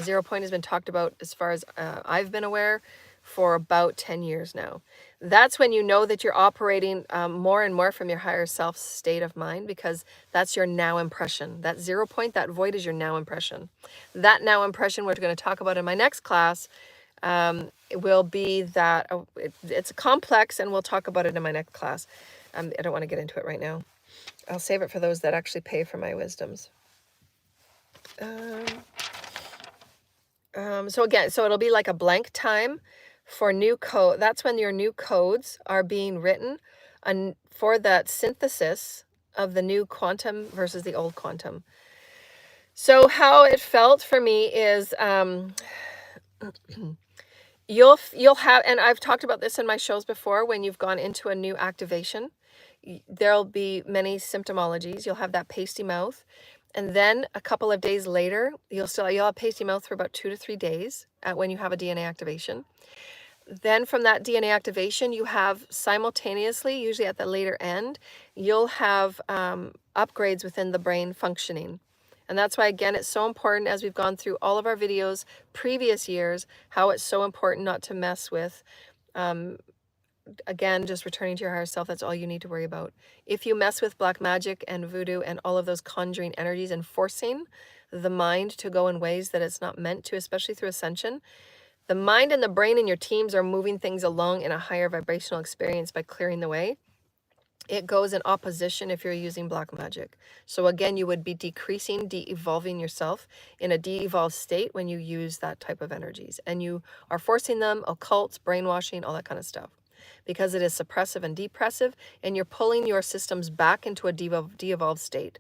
0 point has been talked about, as far as I've been aware, for about 10 years now. That's when you know that you're operating more and more from your higher self state of mind, because that's your now impression. That 0 point, that void, is your now impression. That now impression, we're going to talk about in my next class, it will be that it's complex, and we'll talk about it in my next class. I don't want to get into it right now. I'll save it for those that actually pay for my wisdoms. So it'll be like a blank time for new code. That's when your new codes are being written, and for that synthesis of the new quantum versus the old quantum. So how it felt for me is, you'll have, and I've talked about this in my shows before, when you've gone into a new activation, there'll be many symptomologies. You'll have that pasty mouth, and then a couple of days later, you'll have pasty mouth for about 2 to 3 days when you have a DNA activation. Then from that DNA activation, you have simultaneously, usually at the later end, you'll have upgrades within the brain functioning. And that's why, again, it's so important, as we've gone through all of our videos previous years, how it's so important not to mess with, again, just returning to your higher self. That's all you need to worry about. If you mess with black magic and voodoo and all of those conjuring energies and forcing the mind to go in ways that it's not meant to, especially through Ascension, the mind and the brain and your teams are moving things along in a higher vibrational experience by clearing the way. It goes in opposition if you're using black magic. So again, you would be decreasing, de-evolving yourself in a de-evolved state when you use that type of energies. And you are forcing them, occults, brainwashing, all that kind of stuff, because it is suppressive and depressive, and you're pulling your systems back into a de-evolved state.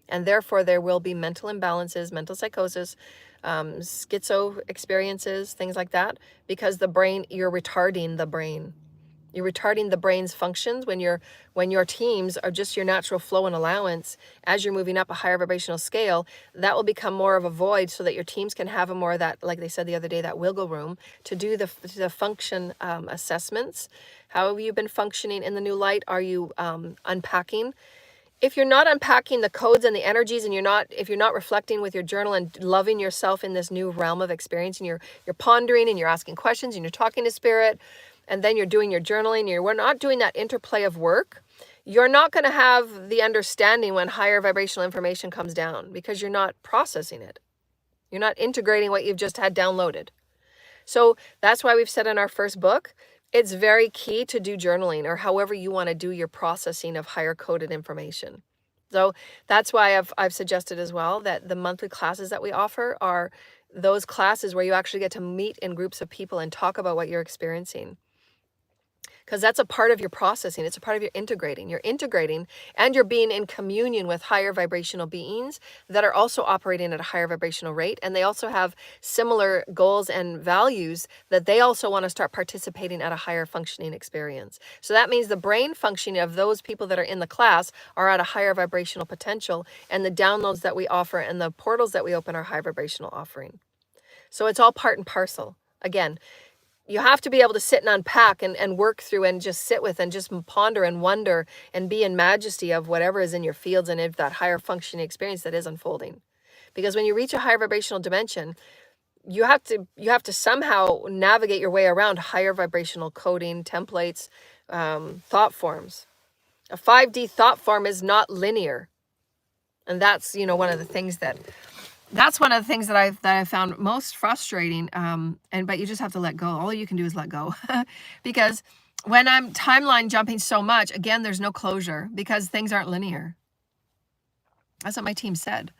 And therefore, there will be mental imbalances, mental psychosis, schizo experiences, things like that, because the brain, you're retarding the brain. You're retarding the brain's functions when your teams are just your natural flow and allowance. As you're moving up a higher vibrational scale, that will become more of a void, so that your teams can have a more of that, like they said the other day, that wiggle room to do the function assessments. How have you been functioning in the new light? Are you unpacking? If you're not unpacking the codes and the energies, and if you're not reflecting with your journal and loving yourself in this new realm of experience, and you're pondering and you're asking questions and you're talking to Spirit, and then you're doing your journaling, we're not doing that interplay of work, you're not going to have the understanding when higher vibrational information comes down, because you're not processing it. You're not integrating what you've just had downloaded. So that's why we've said in our first book, it's very key to do journaling, or however you want to do your processing of higher coded information. So that's why I've suggested as well that the monthly classes that we offer are those classes where you actually get to meet in groups of people and talk about what you're experiencing. Because that's a part of your processing. It's a part of your integrating. You're integrating, and you're being in communion with higher vibrational beings that are also operating at a higher vibrational rate. And they also have similar goals and values that they also want to start participating at a higher functioning experience. So that means the brain functioning of those people that are in the class are at a higher vibrational potential, and the downloads that we offer and the portals that we open are high vibrational offering. So it's all part and parcel. Again, you have to be able to sit and unpack and work through and just sit with and just ponder and wonder and be in majesty of whatever is in your fields and in that higher functioning experience that is unfolding. Because when you reach a higher vibrational dimension, you have to somehow navigate your way around higher vibrational coding, templates, thought forms. A 5D thought form is not linear. And that's, one of the things that I found most frustrating. But you just have to let go. All you can do is let go. Because when I'm timeline jumping so much, again, there's no closure, because things aren't linear. That's what my team said.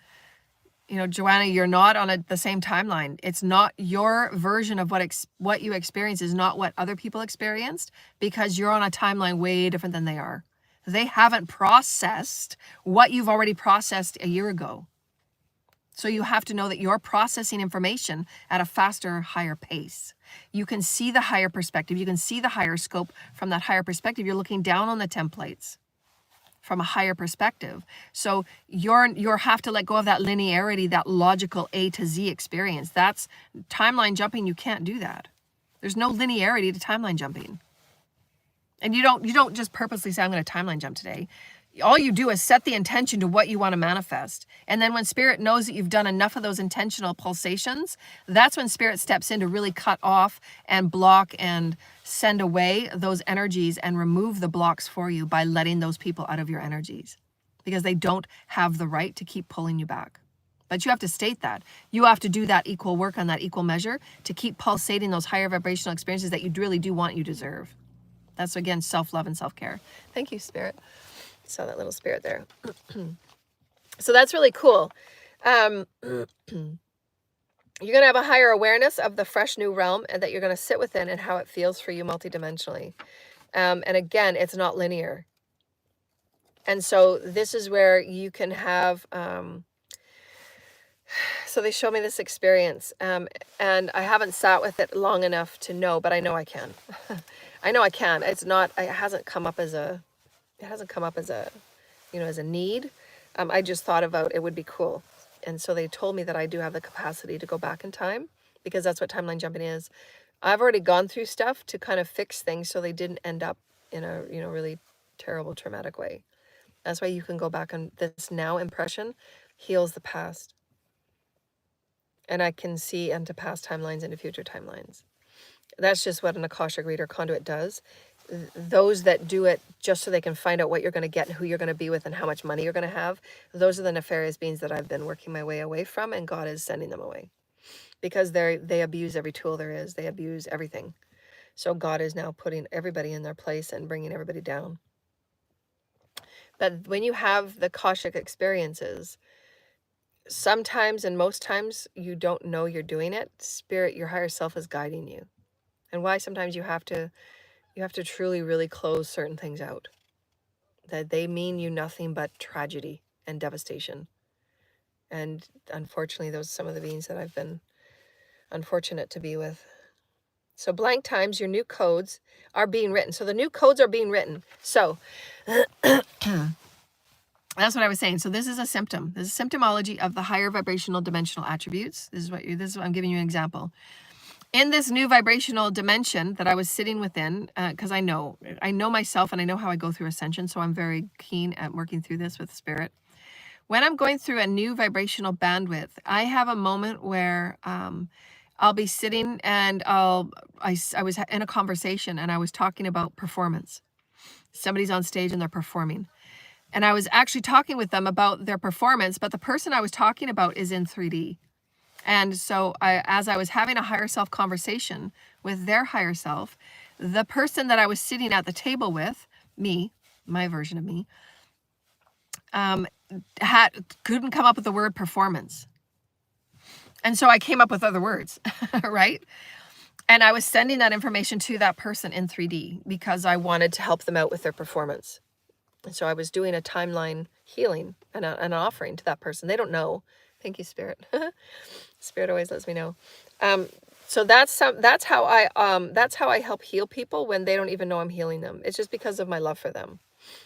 Joanna, you're not on the same timeline. It's not your version of what you experience is not what other people experienced, because you're on a timeline way different than they are. They haven't processed what you've already processed a year ago. So you have to know that you're processing information at a faster, higher pace. You can see the higher perspective. You can see the higher scope from that higher perspective. You're looking down on the templates from a higher perspective. So you're have to let go of that linearity, that logical A to Z experience. That's timeline jumping. You can't do that. There's no linearity to timeline jumping. And you don't just purposely say, I'm going to timeline jump today. All you do is set the intention to what you want to manifest. And then when Spirit knows that you've done enough of those intentional pulsations, that's when Spirit steps in to really cut off and block and send away those energies and remove the blocks for you by letting those people out of your energies, because they don't have the right to keep pulling you back. But you have to state that. You have to do that equal work on that equal measure to keep pulsating those higher vibrational experiences that you really do want, you deserve. That's, again, self-love and self-care. Thank you, Spirit. Saw that little spirit there. So that's really cool. You're going to have a higher awareness of the fresh new realm and that you're going to sit within and how it feels for you multidimensionally. And again, it's not linear. And so this is where you can have... so they show me this experience, and I haven't sat with it long enough to know, but I know I can. I know I can. It's not... It hasn't come up as a... It hasn't come up as a, as a need. I just thought about it would be cool. And so they told me that I do have the capacity to go back in time, because that's what timeline jumping is. I've already gone through stuff to kind of fix things so they didn't end up in a, really terrible, traumatic way. That's why you can go back, and this now impression heals the past. And I can see into past timelines, into future timelines. That's just what an Akashic reader conduit does. Those that do it just so they can find out what you're going to get and who you're going to be with and how much money you're going to have, those are the nefarious beings that I've been working my way away from, and God is sending them away, because they abuse every tool there is. They abuse everything. So God is now putting everybody in their place and bringing everybody down. But when you have the Akashic experiences, sometimes and most times you don't know you're doing it. Spirit, your higher self, is guiding you. And why sometimes you have to truly, really close certain things out, that they mean you nothing but tragedy and devastation. And unfortunately, those are some of the beings that I've been unfortunate to be with. So blank times, your new codes are being written. So the new codes are being written. So that's what I was saying. So this is a symptom. This is symptomology of the higher vibrational dimensional attributes. This is what I'm giving you an example. In this new vibrational dimension that I was sitting within, because I know myself and I know how I go through ascension, so I'm very keen at working through this with Spirit. When I'm going through a new vibrational bandwidth, I have a moment where I'll be sitting and I was in a conversation and I was talking about performance. Somebody's on stage and they're performing. And I was actually talking with them about their performance, but the person I was talking about is in 3D. And so as I was having a higher self conversation with their higher self, the person that I was sitting at the table with, me, my version of me, couldn't come up with the word performance. And so I came up with other words, right? And I was sending that information to that person in 3D because I wanted to help them out with their performance. And so I was doing a timeline healing and an offering to that person. They don't know. Thank you, Spirit. Spirit always lets me know. So that's how I help heal people when they don't even know I'm healing them. It's just because of my love for them.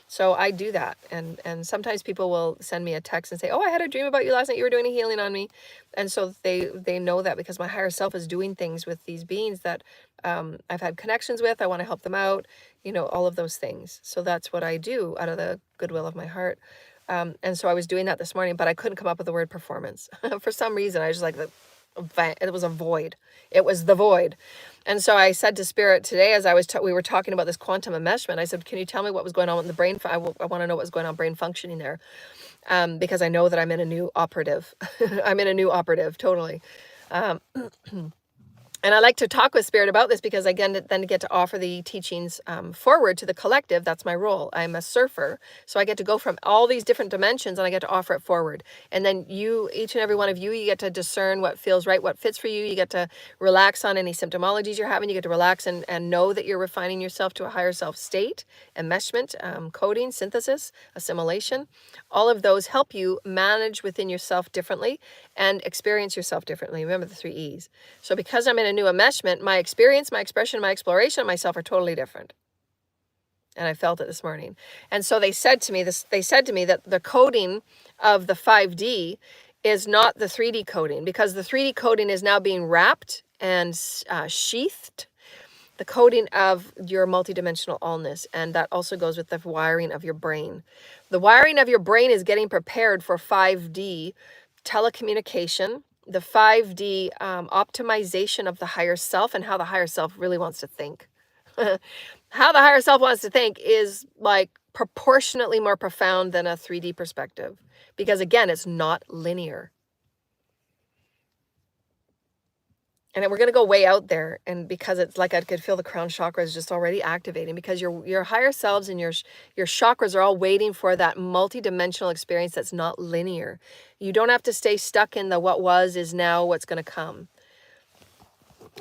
So I do that. And sometimes people will send me a text and say, oh, I had a dream about you last night. You were doing a healing on me. And so they know that because my higher self is doing things with these beings that I've had connections with. I want to help them out, all of those things. So that's what I do out of the goodwill of my heart. And so I was doing that this morning, but I couldn't come up with the word performance. For some reason, I was just like, it was a void. It was the void. And so I said to Spirit today, as we were talking about this quantum enmeshment, I said, can you tell me what was going on in the brain? I want to know what was going on brain functioning there. Because I know that I'm in a new operative. I'm in a new operative, totally. And I like to talk with Spirit about this because I then get to offer the teachings forward to the collective. That's my role. I'm a surfer. So I get to go from all these different dimensions and I get to offer it forward. And then you, each and every one of you, you get to discern what feels right, what fits for you. You get to relax on any symptomologies you're having. You get to relax and know that you're refining yourself to a higher self state, enmeshment, coding, synthesis, assimilation. All of those help you manage within yourself differently and experience yourself differently. Remember the 3 E's. So because I'm in a new enmeshment, my experience, my expression, my exploration of myself are totally different. And I felt it this morning. And so they said to me that the coding of the 5D is not the 3D coding, because the 3D coding is now being wrapped and sheathed. The coding of your multidimensional allness, and that also goes with the wiring of your brain. The wiring of your brain is getting prepared for 5D telecommunication, the 5D optimization of the higher self, and how the higher self really wants to think. How the higher self wants to think is like proportionately more profound than a 3D perspective, because again, it's not linear. And we're going to go way out there, and because it's like I could feel the crown chakra is just already activating, because your higher selves and your chakras are all waiting for that multidimensional experience that's not linear. You don't have to stay stuck in the what was, is now, what's going to come.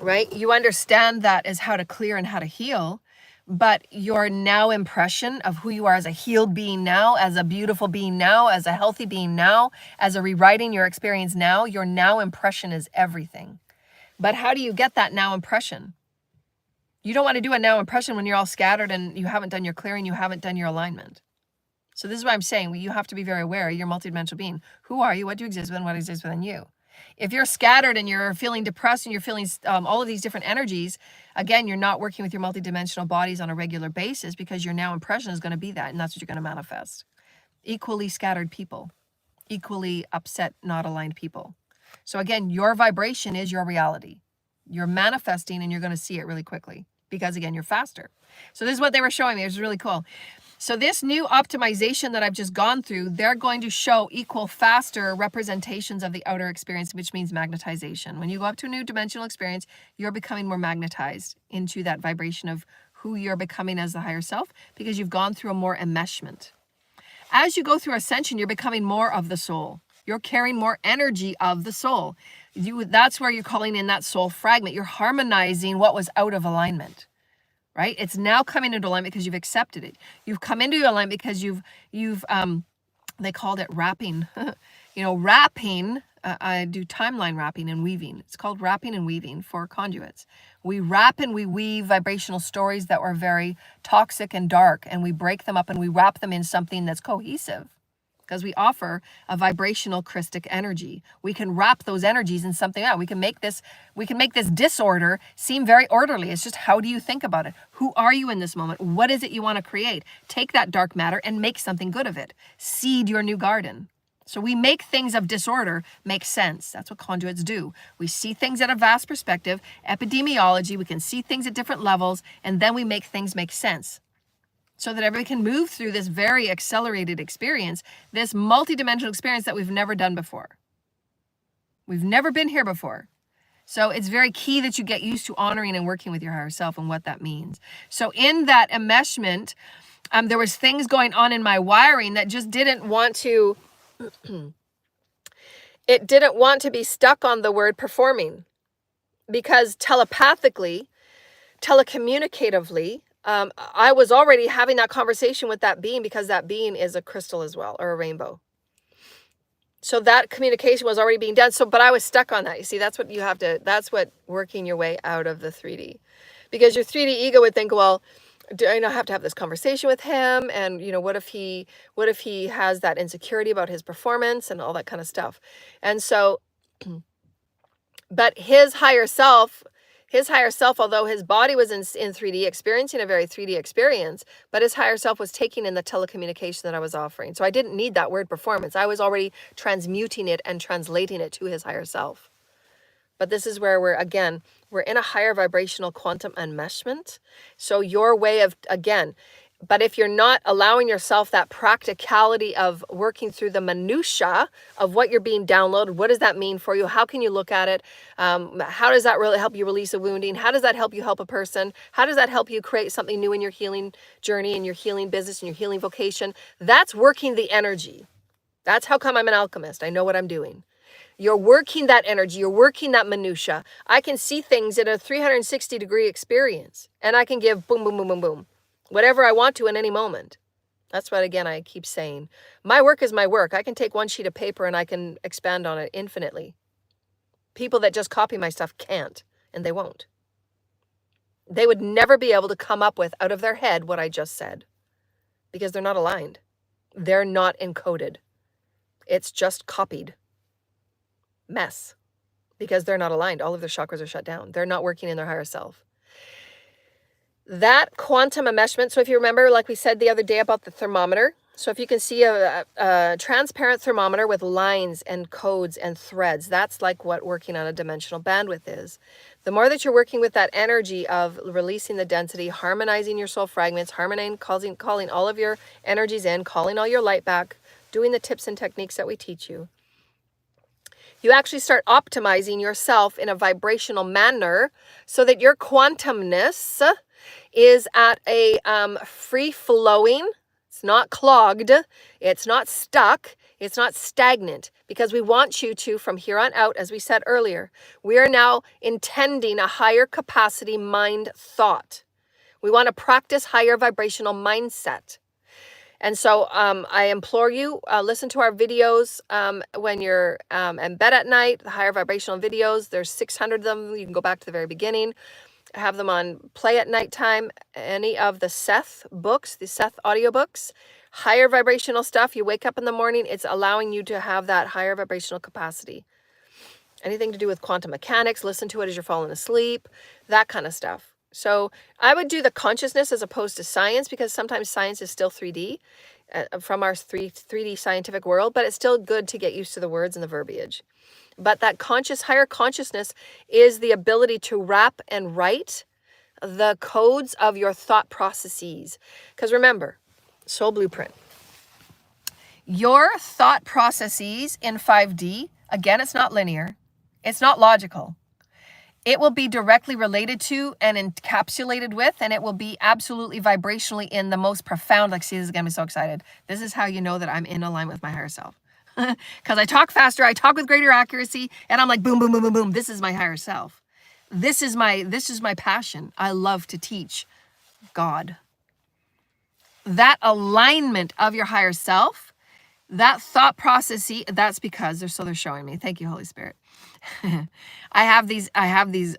Right? You understand that as how to clear and how to heal, but your now impression of who you are as a healed being now, as a beautiful being now, as a healthy being now, as a rewriting your experience now, your now impression is everything. But how do you get that now impression? You don't want to do a now impression when you're all scattered and you haven't done your clearing, you haven't done your alignment. So this is why I'm saying you have to be very aware. You're a multidimensional being. Who are you? What do you exist within? What exists within you? If you're scattered and you're feeling depressed and you're feeling all of these different energies, again, you're not working with your multidimensional bodies on a regular basis, because your now impression is going to be that, and that's what you're going to manifest. Equally scattered people, equally upset, not aligned people. So again, your vibration is your reality. You're manifesting and you're going to see it really quickly, because again, you're faster. So this is what they were showing me. It was really cool. So this new optimization that I've just gone through, they're going to show equal faster representations of the outer experience, which means magnetization. When you go up to a new dimensional experience, you're becoming more magnetized into that vibration of who you're becoming as the higher self, because you've gone through a more enmeshment. As you go through ascension, you're becoming more of the soul. You're carrying more energy of the soul. That's where you're calling in that soul fragment. You're harmonizing what was out of alignment, right? It's now coming into alignment because you've accepted it. You've come into alignment because you've they called it wrapping. Wrapping. I do timeline wrapping and weaving. It's called wrapping and weaving for conduits. We wrap and we weave vibrational stories that were very toxic and dark, and we break them up and we wrap them in something that's cohesive, because we offer a vibrational Christic energy. We can wrap those energies in something else. We can make this disorder seem very orderly. It's just, how do you think about it? Who are you in this moment? What is it you want to create? Take that dark matter and make something good of it. Seed your new garden. So we make things of disorder make sense. That's what conduits do. We see things at a vast perspective, epidemiology, we can see things at different levels, and then we make things make sense, so that everybody can move through this very accelerated experience, this multidimensional experience that we've never done before. We've never been here before. So it's very key that you get used to honoring and working with your higher self and what that means. So in that enmeshment, there was things going on in my wiring that just didn't want to, it didn't want to be stuck on the word performing, because telepathically, telecommunicatively, I was already having that conversation with that being, because that being is a crystal as well, or a rainbow. So that communication was already being done. But I was stuck on that. You see, that's what working your way out of the 3D, because your 3D ego would think, well, do I not have to have this conversation with him? And, what if he has that insecurity about his performance and all that kind of stuff? And so, but his higher self, although his body was in 3D, experiencing a very 3D experience, but his higher self was taking in the telecommunication that I was offering. So I didn't need that word performance. I was already transmuting it and translating it to his higher self. But this is where we're in a higher vibrational quantum enmeshment. So your way of, again, But if you're not allowing yourself that practicality of working through the minutia of what you're being downloaded, what does that mean for you? How can you look at it? How does that really help you release a wounding? How does that help you help a person? How does that help you create something new in your healing journey, in your healing business, in your healing vocation? That's working the energy. That's how come I'm an alchemist. I know what I'm doing. You're working that energy. You're working that minutia. I can see things in a 360-degree experience, and I can give boom, boom, boom, boom, boom, whatever I want to in any moment. That's what, again, I keep saying. My work is my work. I can take one sheet of paper and I can expand on it infinitely. People that just copy my stuff can't, and they won't. They would never be able to come up with out of their head what I just said because they're not aligned. They're not encoded. It's just copied mess because they're not aligned. All of their chakras are shut down. They're not working in their higher self. That quantum enmeshment, so if you remember, like we said the other day about the thermometer, so if you can see a transparent thermometer with lines and codes and threads, that's like what working on a dimensional bandwidth is. The more that you're working with that energy of releasing the density, harmonizing your soul fragments, calling all of your energies in, calling all your light back, doing the tips and techniques that we teach you, you actually start optimizing yourself in a vibrational manner so that your quantumness is at a free-flowing, it's not clogged, it's not stuck, it's not stagnant, because we want you to, from here on out, as we said earlier, we are now intending a higher capacity mind thought. We want to practice higher vibrational mindset. And so I implore you, listen to our videos when you're in bed at night, the higher vibrational videos. There's 600 of them. You can go back to the very beginning. Have them on play at nighttime. Any of the Seth books, the Seth audiobooks, higher vibrational stuff. You wake up in the morning, it's allowing you to have that higher vibrational capacity. Anything to do with quantum mechanics, listen to it as you're falling asleep, that kind of stuff. So I would do the consciousness as opposed to science, because sometimes science is still 3D from our 3D scientific world, but it's still good to get used to the words and the verbiage. But that higher consciousness is the ability to wrap and write the codes of your thought processes. Because remember, soul blueprint. Your thought processes in 5D, again, it's not linear. It's not logical. It will be directly related to and encapsulated with, and it will be absolutely vibrationally in the most profound, like, see, this is going to be so excited. This is how you know that I'm in alignment with my higher self. Because I talk faster, I talk with greater accuracy, and I'm like, boom, boom, boom, boom, boom. This is my higher self. This is my passion. I love to teach God. That alignment of your higher self, that thought process, that's because they're showing me. Thank you, Holy Spirit. I have these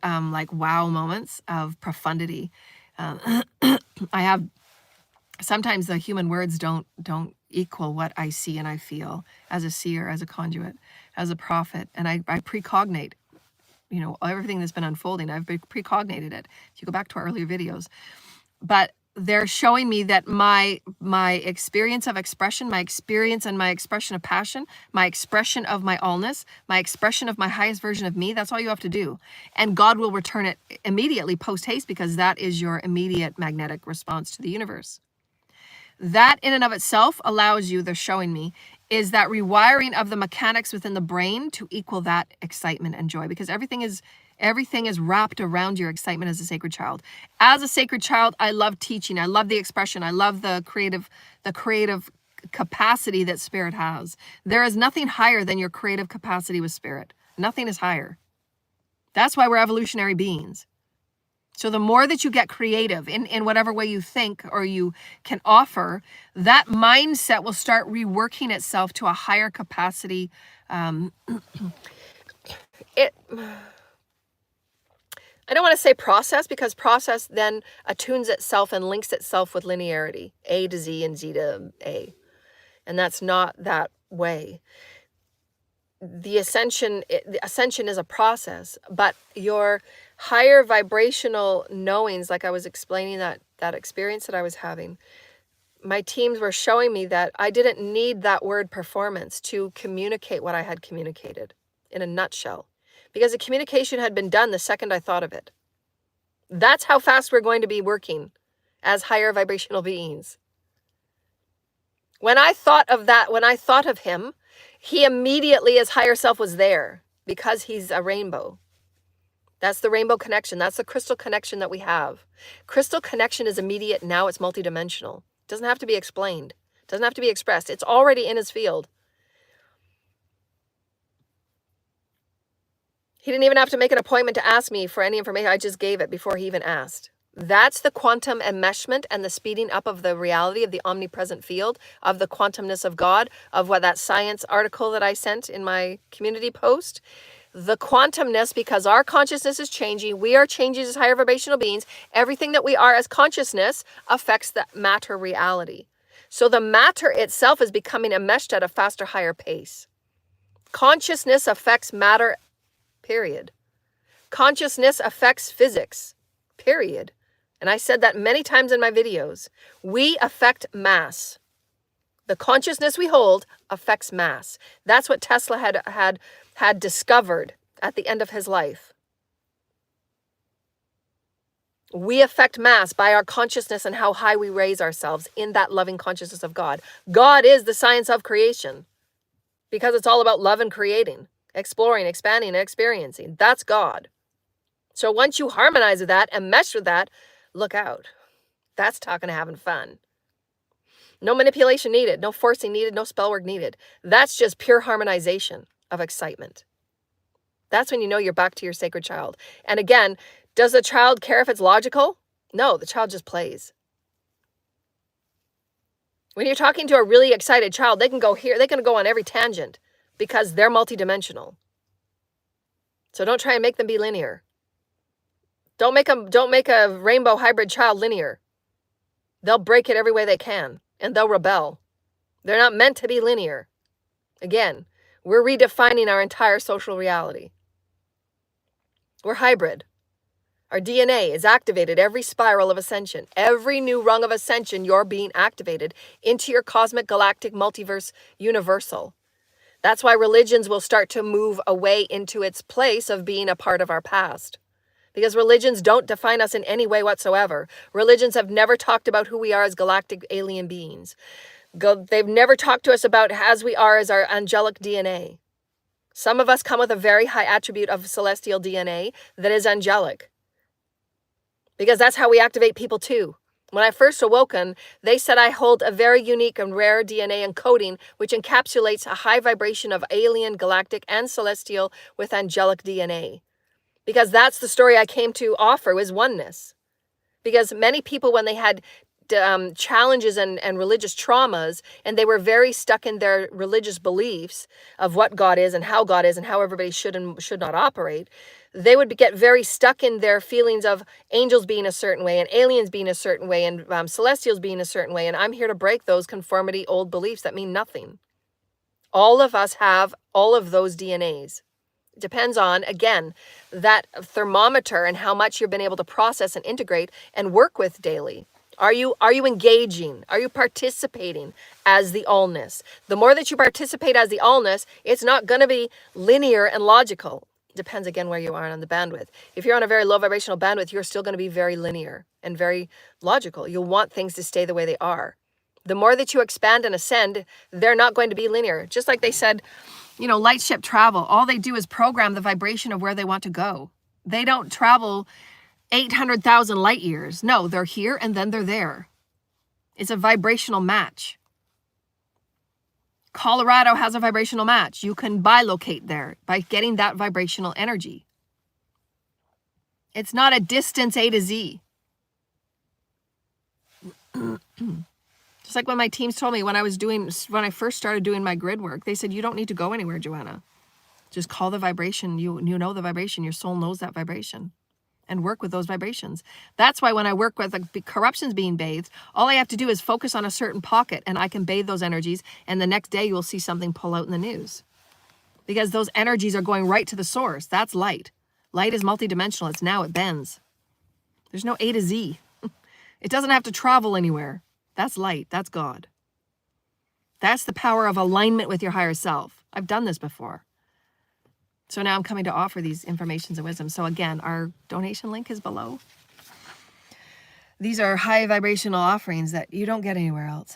like wow moments of profundity. I have, sometimes the human words don't equal what I see and I feel as a seer, as a conduit, as a prophet. And I precognate, everything that's been unfolding. I've precognated it. If you go back to our earlier videos, but they're showing me that my experience of expression, my experience and my expression of passion, my expression of my allness, my expression of my highest version of me, that's all you have to do. And God will return it immediately post haste, because that is your immediate magnetic response to the universe. That in and of itself allows you, they're showing me, is that rewiring of the mechanics within the brain to equal that excitement and joy, because everything is wrapped around your excitement as a sacred child. As a sacred child, I love teaching. I love the expression. I love the creative capacity that spirit has. There is nothing higher than your creative capacity with spirit. Nothing is higher. That's why we're evolutionary beings. So the more that you get creative in whatever way you think or you can offer, that mindset will start reworking itself to a higher capacity. I don't want to say process, because process then attunes itself and links itself with linearity, A to Z and Z to A. And that's not that way. The ascension is a process, but your higher vibrational knowings, like I was explaining that experience that I was having, my teams were showing me that I didn't need that word performance to communicate what I had communicated in a nutshell, because the communication had been done the second I thought of it. That's how fast we're going to be working as higher vibrational beings. When I thought of that, when I thought of him, he immediately, his higher self was there because he's a rainbow. That's the rainbow connection. That's the crystal connection that we have. Crystal connection is immediate. Now it's multidimensional. It doesn't have to be explained. It doesn't have to be expressed. It's already in his field. He didn't even have to make an appointment to ask me for any information. I just gave it before he even asked. That's the quantum enmeshment and the speeding up of the reality of the omnipresent field, of the quantumness of God, of what that science article that I sent in my community post. The quantumness, because our consciousness is changing, we are changing as higher vibrational beings. Everything that we are as consciousness affects the matter reality. So the matter itself is becoming enmeshed at a faster, higher pace. Consciousness affects matter, period. Consciousness affects physics, period. And I said that many times in my videos. We affect mass. The consciousness we hold affects mass. That's what Tesla had discovered at the end of his life. We affect mass by our consciousness and how high we raise ourselves in that loving consciousness of God. God is the science of creation because it's all about love and creating, exploring, expanding, and experiencing. That's God. So once you harmonize with that and mesh with that, look out. That's talking to having fun. No manipulation needed, no forcing needed, no spell work needed. That's just pure harmonization of excitement. That's when you know you're back to your sacred child. And again, does the child care if it's logical? No, the child just plays. When you're talking to a really excited child, they can go here, they can go on every tangent because they're multidimensional. So don't try and make them be linear. Don't make a rainbow hybrid child linear. They'll break it every way they can, and they'll rebel. They're not meant to be linear. Again, we're redefining our entire social reality. We're hybrid. Our DNA is activated every spiral of ascension. Every new rung of ascension, you're being activated into your cosmic, galactic, multiverse, universal. That's why religions will start to move away into its place of being a part of our past. Because religions don't define us in any way whatsoever. Religions have never talked about who we are as galactic alien beings. They've never talked to us about as we are as our angelic DNA. Some of us come with a very high attribute of celestial DNA that is angelic. Because that's how we activate people too. When I first awoken, they said I hold a very unique and rare DNA encoding which encapsulates a high vibration of alien, galactic, and celestial with angelic DNA. Because that's the story I came to offer, was oneness. Because many people, when they had challenges and religious traumas, and they were very stuck in their religious beliefs of what God is and how everybody should and should not operate, they would get very stuck in their feelings of angels being a certain way and aliens being a certain way and celestials being a certain way. And I'm here to break those conformity old beliefs that mean nothing. All of us have all of those DNAs. Depends on, again, that thermometer and how much you've been able to process and integrate and work with daily. Are you engaging? Are you participating as the allness? The more that you participate as the allness, it's not going to be linear and logical. Depends, again, where you are on the bandwidth. If you're on a very low vibrational bandwidth, you're still going to be very linear and very logical. You'll want things to stay the way they are. The more that you expand and ascend, they're not going to be linear. Just like they said, you know, light ship travel, all they do is program the vibration of where they want to go. They don't travel 800,000 light years. No, they're here and then they're there. It's a vibrational match. Colorado has a vibrational match. You can bilocate there by getting that vibrational energy. It's not a distance A to Z. Just like when my teams told me when I first started doing my grid work, they said, you don't need to go anywhere, Joanna. Just call the vibration. You know the vibration. Your soul knows that vibration. And work with those vibrations. That's why when I work with corruptions being bathed, all I have to do is focus on a certain pocket and I can bathe those energies. And the next day you will see something pull out in the news. Because those energies are going right to the source. That's light. Light is multidimensional. It's now, it bends. There's no A to Z. It doesn't have to travel anywhere. That's light. That's God. That's the power of alignment with your higher self. I've done this before. So now I'm coming to offer these informations and wisdom. So again, our donation link is below. These are high vibrational offerings that you don't get anywhere else.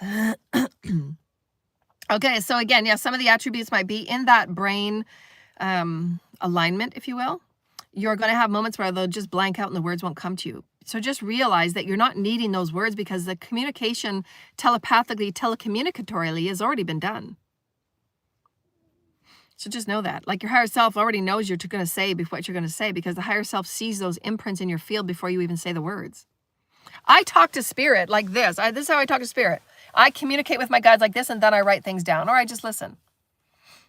Okay, so again, yeah, some of the attributes might be in that brain alignment, if you will. You're going to have moments where they'll just blank out and the words won't come to you. So just realize that you're not needing those words because the communication telepathically, telecommunicatorily has already been done. So just know that. Like your higher self already knows you're going to say what you're going to say because the higher self sees those imprints in your field before you even say the words. I talk to spirit like this. This is how I talk to spirit. I communicate with my guides like this, and then I write things down, or I just listen.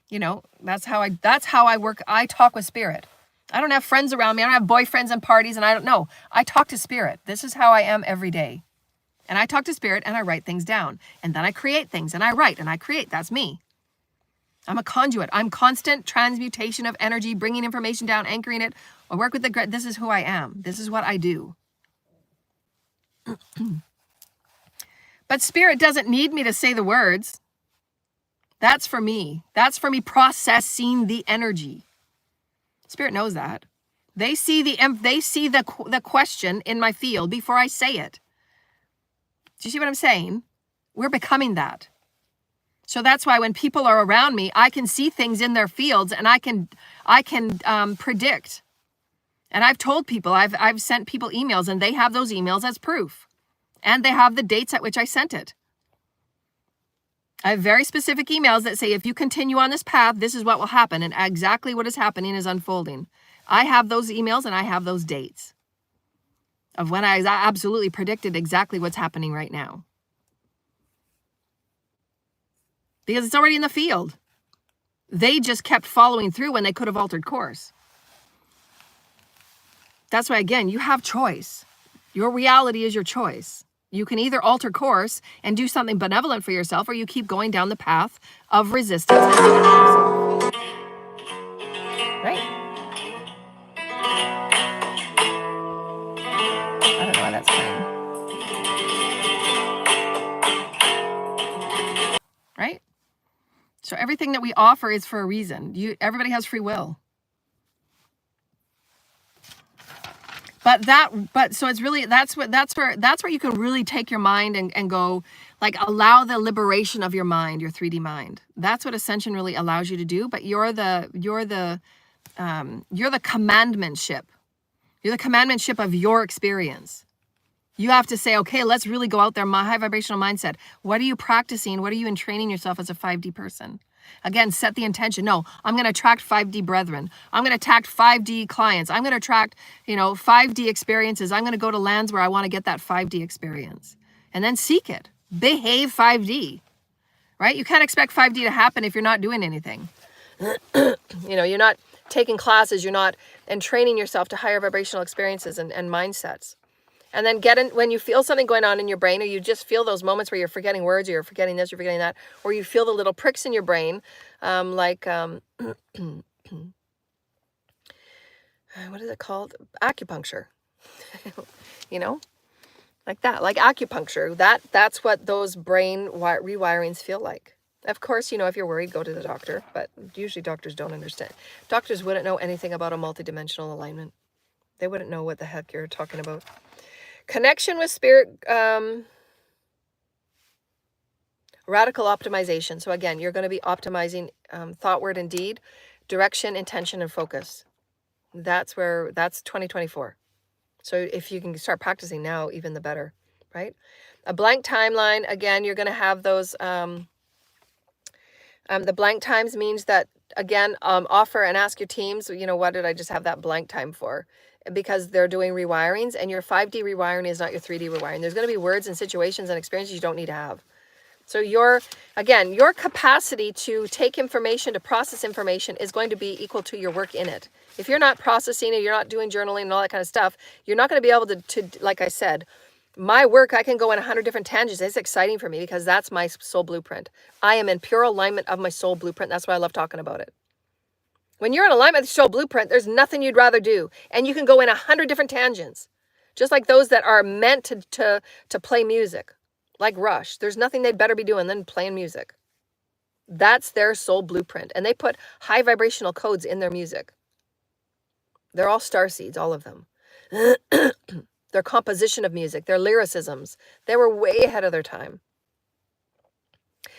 You know, that's how I work. I talk with spirit. I don't have friends around me. I don't have boyfriends and parties, and I don't know. I talk to spirit. This is how I am every day. And I talk to spirit, and I write things down. And then I create things, and I write, and I create. That's me. I'm a conduit. I'm constant transmutation of energy, bringing information down, anchoring it. I work with the. This is who I am. This is what I do. But spirit doesn't need me to say the words. That's for me. That's for me processing the energy. Spirit knows that. They see the question in my field before I say it. Do you see what I'm saying? We're becoming that. So that's why when people are around me, I can see things in their fields and I can predict. And I've told people, I've sent people emails and they have those emails as proof. And they have the dates at which I sent it. I have very specific emails that say, if you continue on this path, this is what will happen. And exactly what is happening is unfolding. I have those emails and I have those dates of when I absolutely predicted exactly what's happening right now. Because it's already in the field. They just kept following through when they could have altered course. That's why, again, you have choice. Your reality is your choice. You can either alter course and do something benevolent for yourself, or you keep going down the path of resistance and negative yourself. Right? I don't know why that's playing. Right? So everything that we offer is for a reason. Everybody has free will. So it's really, that's where you can really take your mind and go, like, allow the liberation of your mind, your 3D mind. That's what Ascension really allows you to do. But you're the commandmentship. You're the commandmentship of your experience. You have to say, okay, let's really go out there. My high vibrational mindset. What are you practicing? What are you entraining yourself as a 5D person? Again, set the intention. No, I'm going to attract 5D brethren. I'm going to attract 5D clients. I'm going to attract, 5D experiences. I'm going to go to lands where I want to get that 5D experience. And then seek it. Behave 5D. Right? You can't expect 5D to happen if you're not doing anything. You're not taking classes. You're not training yourself to higher vibrational experiences and mindsets. And then when you feel something going on in your brain, or you just feel those moments where you're forgetting words, or you're forgetting this, you're forgetting that, or you feel the little pricks in your brain, what is it called? Acupuncture. Like that, like acupuncture. That's what those brain rewirings feel like. Of course, if you're worried, go to the doctor, but usually doctors don't understand. Doctors wouldn't know anything about a multidimensional alignment. They wouldn't know what the heck you're talking about. Connection with spirit, radical optimization. So again, you're going to be optimizing thought, word, and deed, direction, intention, and focus. That's 2024. So if you can start practicing now, even the better, right? A blank timeline. Again, you're going to have those. The blank times means that, again, offer and ask your teams, what did I just have that blank time for? Because they're doing rewirings, and your 5D rewiring is not your 3D rewiring. There's going to be words and situations and experiences you don't need to have. So your capacity to take information, to process information, is going to be equal to your work in it. If you're not processing it, you're not doing journaling and all that kind of stuff, you're not going to be able to, like I said, my work, I can go in 100 different tangents. It's exciting for me because that's my soul blueprint. I am in pure alignment of my soul blueprint. That's why I love talking about it. When you're in alignment with your soul blueprint, there's nothing you'd rather do. And you can go in 100 different tangents. Just like those that are meant to play music. Like Rush. There's nothing they'd better be doing than playing music. That's their soul blueprint. And they put high vibrational codes in their music. They're all starseeds, all of them. their composition of music, their lyricisms. They were way ahead of their time.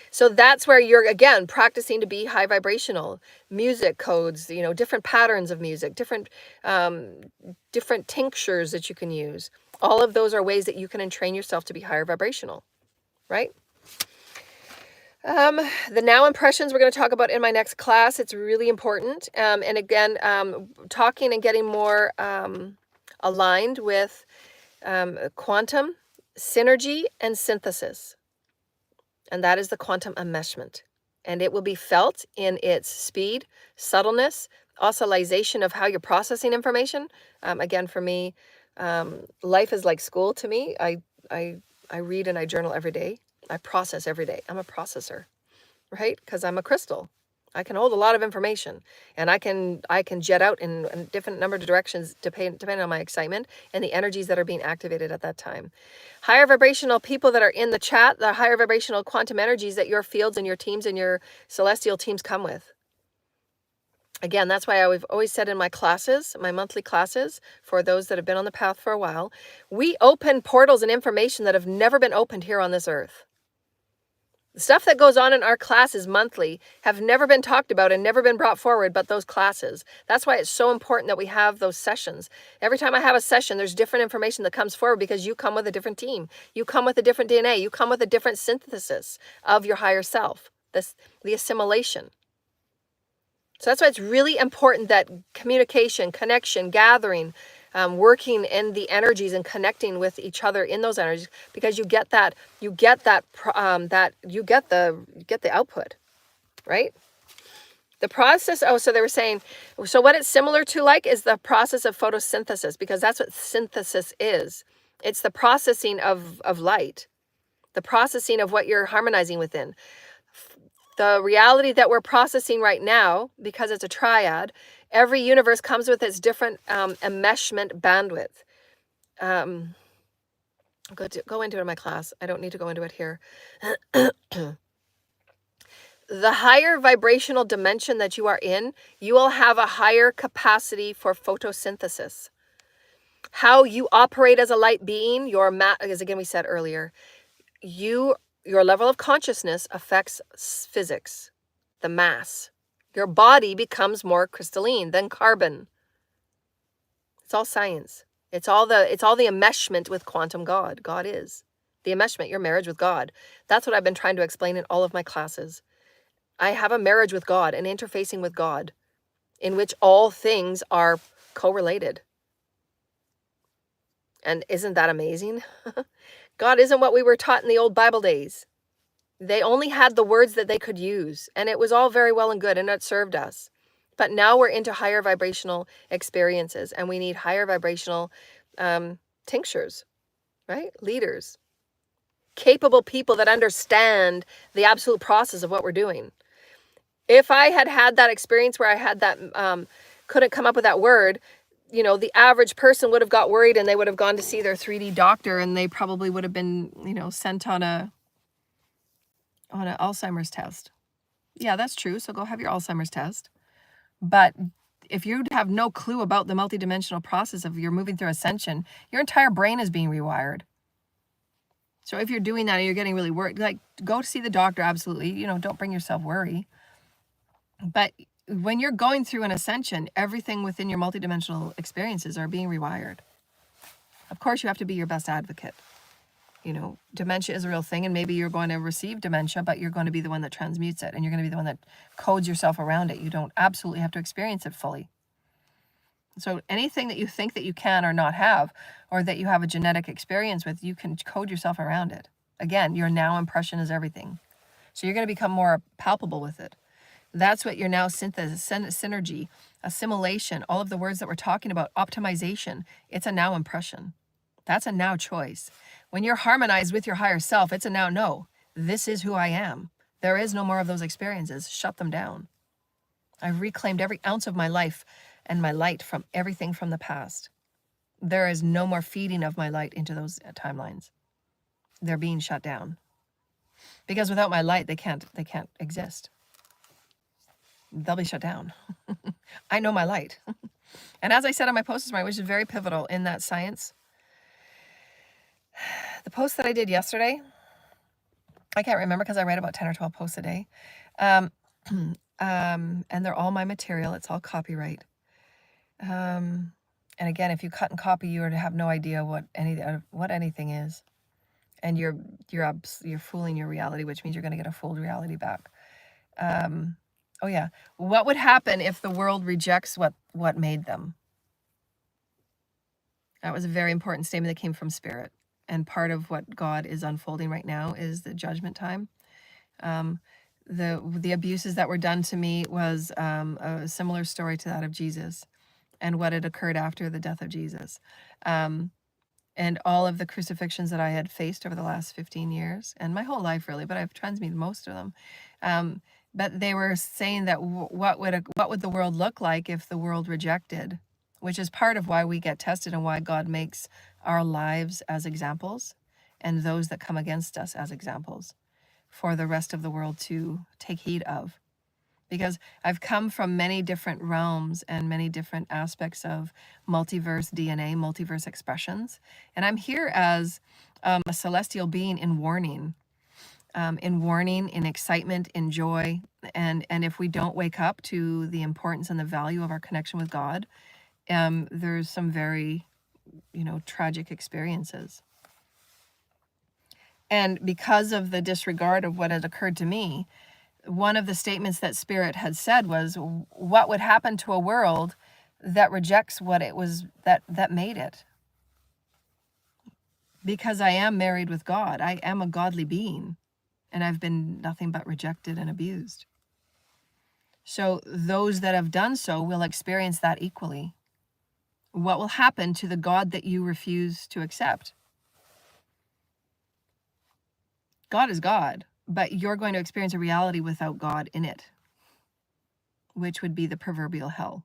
So that's where you're, again, practicing to be high vibrational. Music codes, you know, different patterns of music, different tinctures that you can use. All of those are ways that you can entrain yourself to be higher vibrational, right? The now impressions we're going to talk about in my next class. It's really important. And again, talking and getting more aligned with quantum, synergy, and synthesis. And that is the quantum enmeshment. And it will be felt in its speed, subtleness, oscillation of how you're processing information. Again, for me, life is like school to me. I read and I journal every day. I process every day. I'm a processor, right? Because I'm a crystal. I can hold a lot of information, and I can jet out in a different number of directions depending on my excitement and the energies that are being activated at that time. Higher vibrational people that are in the chat, the higher vibrational quantum energies that your fields and your teams and your celestial teams come with. Again, that's why I've always said in my classes, my monthly classes, for those that have been on the path for a while, we open portals and information that have never been opened here on this earth. The stuff that goes on in our classes monthly have never been talked about and never been brought forward, but those classes. That's why it's so important that we have those sessions. Every time I have a session, there's different information that comes forward because you come with a different team. You come with a different DNA. You come with a different synthesis of your higher self, the assimilation. So that's why it's really important that communication, connection, gathering, working in the energies and connecting with each other in those energies, because you get the output, right? The process. Oh, so they were saying, so what it's similar to like is the process of photosynthesis, because that's what synthesis is. It's the processing of light, the processing of what you're harmonizing within. The reality that we're processing right now, because it's a triad, every universe comes with its different enmeshment bandwidth. Go into it in my class. I don't need to go into it here. The higher vibrational dimension that you are in, you will have a higher capacity for photosynthesis. How you operate as a light being, as again we said earlier, your level of consciousness affects physics, the mass. Your body becomes more crystalline than carbon. It's all science. It's all the enmeshment with quantum God. God is the enmeshment, your marriage with God. That's what I've been trying to explain in all of my classes. I have a marriage with God, an interfacing with God, in which all things are correlated. And isn't that amazing? God isn't what we were taught in the old Bible days. They only had the words that they could use, and it was all very well and good, and it served us. But now we're into higher vibrational experiences, and we need higher vibrational tinctures, right? Leaders, capable people that understand the absolute process of what we're doing. If I had that experience where I had that, couldn't come up with that word, you know, the average person would have got worried, and they would have gone to see their 3D doctor, and they probably would have been, you know, sent on an Alzheimer's test. Yeah, that's true. So go have your Alzheimer's test. But if you have no clue about the multidimensional process of you're moving through ascension, your entire brain is being rewired. So if you're doing that and you're getting really worried, like, go to see the doctor, absolutely. You know, don't bring yourself worry. But when you're going through an ascension, everything within your multidimensional experiences are being rewired. Of course, you have to be your best advocate. You know, dementia is a real thing, and maybe you're going to receive dementia, but you're going to be the one that transmutes it, and you're going to be the one that codes yourself around it. You don't absolutely have to experience it fully. So anything that you think that you can or not have, or that you have a genetic experience with, you can code yourself around it. Again, your now impression is everything. So you're going to become more palpable with it. That's what your now synthesis, synergy, assimilation, all of the words that we're talking about, optimization, it's a now impression. That's a now choice. When you're harmonized with your higher self, it's a now no. This is who I am. There is no more of those experiences. Shut them down. I've reclaimed every ounce of my life and my light from everything from the past. There is no more feeding of my light into those timelines. They're being shut down. Because without my light, they can't exist. They'll be shut down. I know my light. And as I said on my post this morning, which is very pivotal in that science, The post that I did yesterday, I can't remember because I write about 10 or 12 posts a day. Um, and they're all my material. It's all copyright. And again, if you cut and copy, you have no idea what anything is. And you're fooling your reality, which means you're going to get a fooled reality back. Oh yeah. What would happen if the world rejects what made them? That was a very important statement that came from Spirit. And part of what God is unfolding right now is the judgment time. The abuses that were done to me was a similar story to that of Jesus and what had occurred after the death of Jesus. And all of the crucifixions that I had faced over the last 15 years and my whole life really, but I've transmuted most of them. But they were saying that what would the world look like if the world rejected, which is part of why we get tested and why God makes our lives as examples and those that come against us as examples for the rest of the world to take heed of. Because I've come from many different realms and many different aspects of multiverse DNA, multiverse expressions. And I'm here as a celestial being in warning, in excitement, in joy. And if we don't wake up to the importance and the value of our connection with God, there's some very, tragic experiences. And because of the disregard of what had occurred to me, one of the statements that Spirit had said was, what would happen to a world that rejects what it was that made it? Because I am married with God. I am a godly being, and I've been nothing but rejected and abused. So those that have done so will experience that equally. What will happen to the God that you refuse to accept? God is God, but you're going to experience a reality without God in it, which would be the proverbial hell.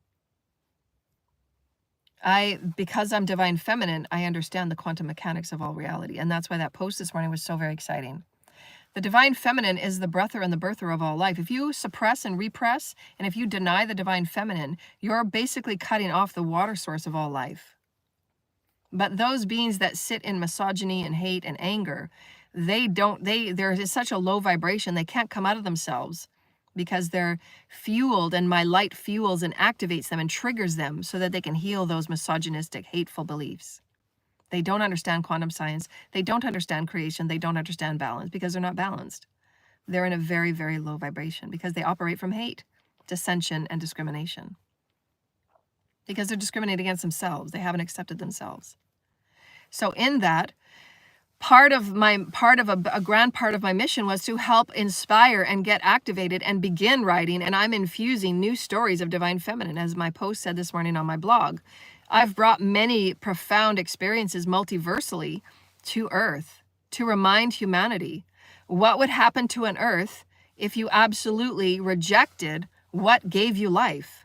Because I'm divine feminine, I understand the quantum mechanics of all reality. And that's why that post this morning was so very exciting. The divine feminine is the breather and the birther of all life. If you suppress and repress, and if you deny the divine feminine, you're basically cutting off the water source of all life. But those beings that sit in misogyny and hate and anger, there is such a low vibration, they can't come out of themselves because they're fueled, and my light fuels and activates them and triggers them so that they can heal those misogynistic, hateful beliefs. They don't understand quantum science. They don't understand creation. They don't understand balance because they're not balanced. They're in a very, very low vibration because they operate from hate, dissension, and discrimination. Because they're discriminating against themselves. They haven't accepted themselves. So in that, a grand part of my mission was to help inspire and get activated and begin writing. And I'm infusing new stories of divine feminine, as my post said this morning on my blog. I've brought many profound experiences multiversally to Earth to remind humanity what would happen to an Earth if you absolutely rejected what gave you life.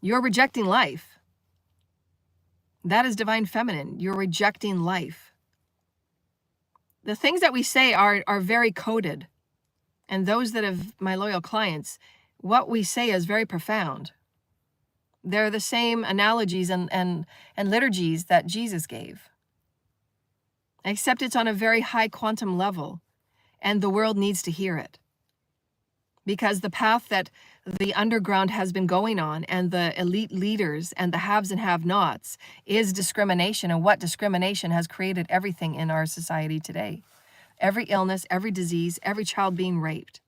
You're rejecting life. That is divine feminine. You're rejecting life. The things that we say are very coded. And those that have my loyal clients, what we say is very profound. They're the same analogies and liturgies that Jesus gave. Except it's on a very high quantum level. And the world needs to hear it. Because the path that the underground has been going on and the elite leaders and the haves and have-nots is discrimination, and what discrimination has created everything in our society today. Every illness, every disease, every child being raped.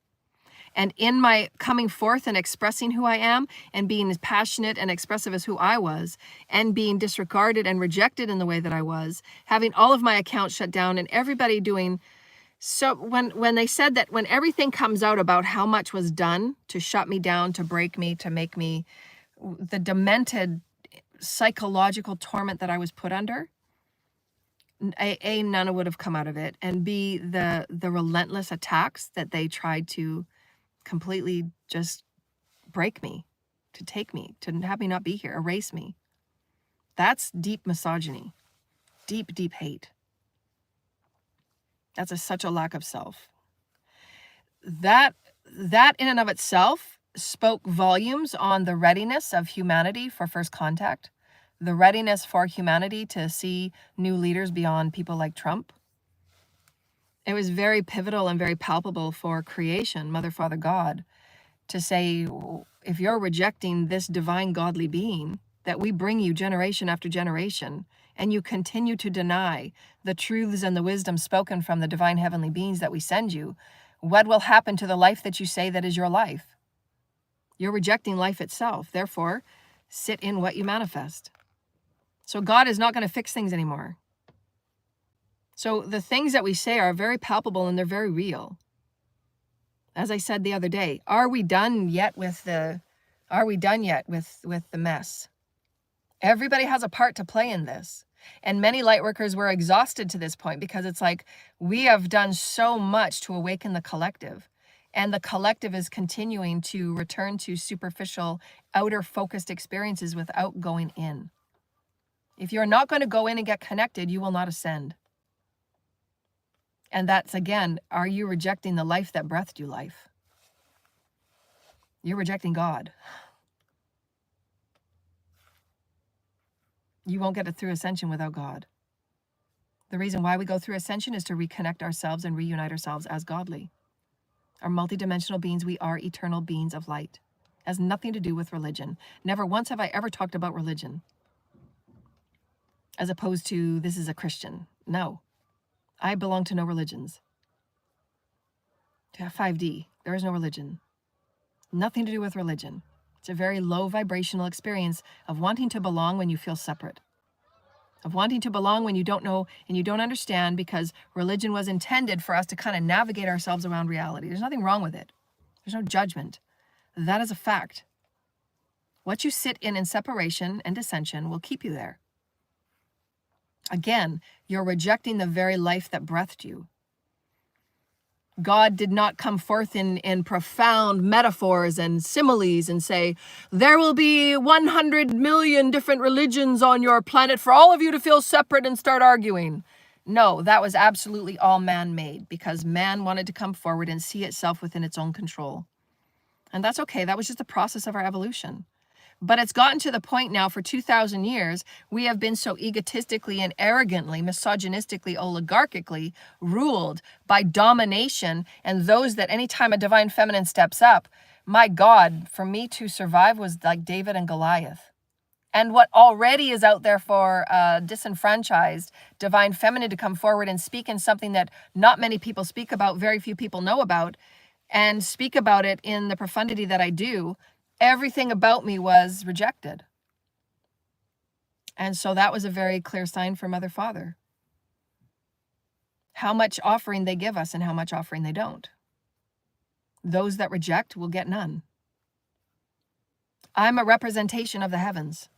And in my coming forth and expressing who I am and being as passionate and expressive as who I was and being disregarded and rejected in the way that I was, having all of my accounts shut down and everybody doing... So when they said that when everything comes out about how much was done to shut me down, to break me, to make me the demented psychological torment that I was put under, none would have come out of it. And B, the relentless attacks that they tried to completely just break me, to take me, to have me not be here, erase me. That's deep misogyny, deep, deep hate. That's such a lack of self. That in and of itself spoke volumes on the readiness of humanity for first contact, the readiness for humanity to see new leaders beyond people like Trump. It was very pivotal and very palpable for creation, Mother, Father, God, to say, if you're rejecting this divine godly being that we bring you generation after generation, and you continue to deny the truths and the wisdom spoken from the divine heavenly beings that we send you, what will happen to the life that you say that is your life? You're rejecting life itself. Therefore, sit in what you manifest. So God is not going to fix things anymore. So the things that we say are very palpable and they're very real. As I said the other day, are we done yet with the mess? Everybody has a part to play in this. And many light workers were exhausted to this point because it's like, we have done so much to awaken the collective. And the collective is continuing to return to superficial, outer focused experiences without going in. If you're not going to go in and get connected, you will not ascend. And that's, again, are you rejecting the life that breathed you life? You're rejecting God. You won't get it through ascension without God. The reason why we go through ascension is to reconnect ourselves and reunite ourselves as godly. Are multidimensional beings. We are eternal beings of light. It has nothing to do with religion. Never once have I ever talked about religion as opposed to this is a Christian. No, I belong to no religions. To 5D, there is no religion. Nothing to do with religion. It's a very low vibrational experience of wanting to belong when you feel separate. Of wanting to belong when you don't know and you don't understand, because religion was intended for us to kind of navigate ourselves around reality. There's nothing wrong with it. There's no judgment. That is a fact. What you sit in separation and dissension will keep you there. Again, you're rejecting the very life that breathed you. God did not come forth in profound metaphors and similes and say, there will be 100 million different religions on your planet for all of you to feel separate and start arguing. No, that was absolutely all man-made because man wanted to come forward and see itself within its own control. And that's okay. That was just the process of our evolution. But it's gotten to the point now for 2,000 years, we have been so egotistically and arrogantly, misogynistically, oligarchically ruled by domination, and those that anytime a divine feminine steps up, my God, for me to survive was like David and Goliath. And what already is out there for disenfranchised divine feminine to come forward and speak in something that not many people speak about, very few people know about, and speak about it in the profundity that I do, everything about me was rejected. And so that was a very clear sign for Mother, Father. How much offering they give us and how much offering they don't. Those that reject will get none. I'm a representation of the heavens.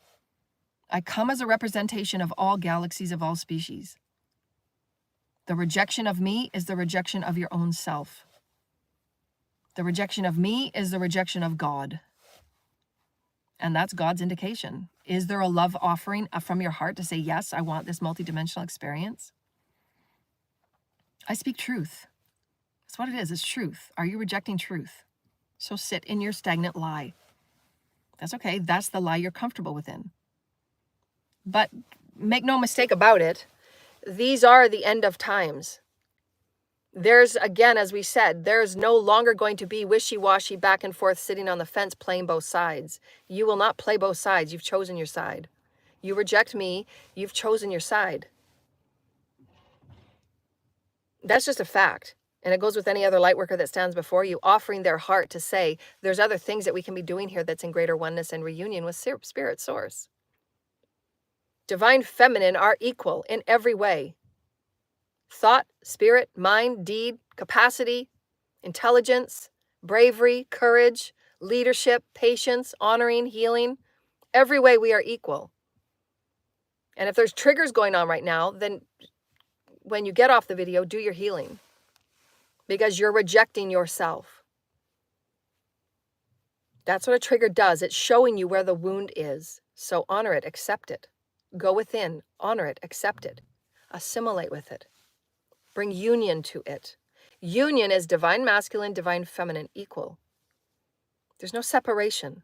I come as a representation of all galaxies of all species. The rejection of me is the rejection of your own self. The rejection of me is the rejection of God. And that's God's indication. Is there a love offering from your heart to say, yes, I want this multidimensional experience? I speak truth. That's what it is. It's truth. Are you rejecting truth? So sit in your stagnant lie. That's okay. That's the lie you're comfortable within. But make no mistake about it. These are the end of times. There's, again, as we said, there's no longer going to be wishy-washy back and forth sitting on the fence playing both sides. You will not play both sides. You've chosen your side. You reject me, you've chosen your side. That's just a fact. And it goes with any other light worker that stands before you, offering their heart to say, there's other things that we can be doing here that's in greater oneness and reunion with Spirit Source. Divine Feminine are equal in every way. Thought, spirit, mind, deed, capacity, intelligence, bravery, courage, leadership, patience, honoring, healing. Every way we are equal. And if there's triggers going on right now, then when you get off the video, do your healing. Because you're rejecting yourself. That's what a trigger does. It's showing you where the wound is. So honor it, accept it. Go within, honor it, accept it. Assimilate with it. Bring union to it. Union is divine masculine, divine feminine, equal. There's no separation.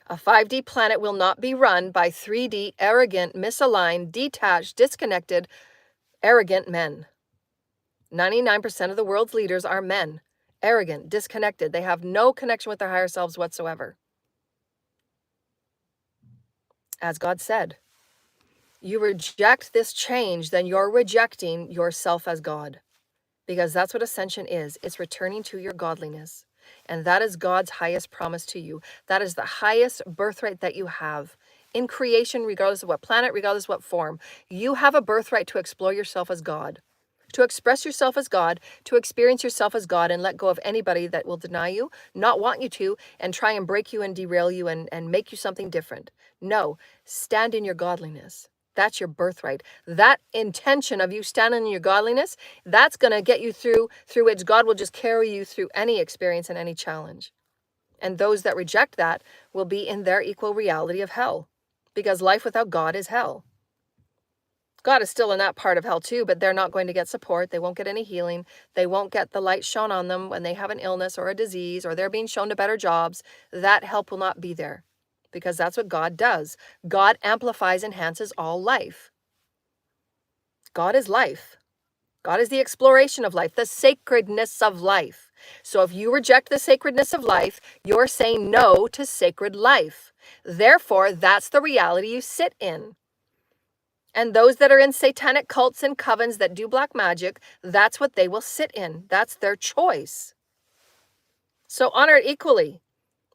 A 5D planet will not be run by 3D, arrogant, misaligned, detached, disconnected, arrogant men. 99% of the world's leaders are men. Arrogant, disconnected. They have no connection with their higher selves whatsoever. As God said, you reject this change, then you're rejecting yourself as God. Because that's what ascension is. It's returning to your godliness. And that is God's highest promise to you. That is the highest birthright that you have. In creation, regardless of what planet, regardless of what form, you have a birthright to explore yourself as God. To express yourself as God, to experience yourself as God, and let go of anybody that will deny you, not want you to, and try and break you and derail you and make you something different. No, stand in your godliness. That's your birthright. That intention of you standing in your godliness, that's going to get you through which God will just carry you through any experience and any challenge. And those that reject that will be in their equal reality of hell, because life without God is hell. God is still in that part of hell too, but they're not going to get support. They won't get any healing. They won't get the light shone on them when they have an illness or a disease, or they're being shown to better jobs. That help will not be there, because that's what God does. God amplifies, enhances all life. God is life. God is the exploration of life, the sacredness of life. So if you reject the sacredness of life, you're saying no to sacred life. Therefore, that's the reality you sit in. And those that are in satanic cults and covens that do black magic, that's what they will sit in. That's their choice. So honor it equally.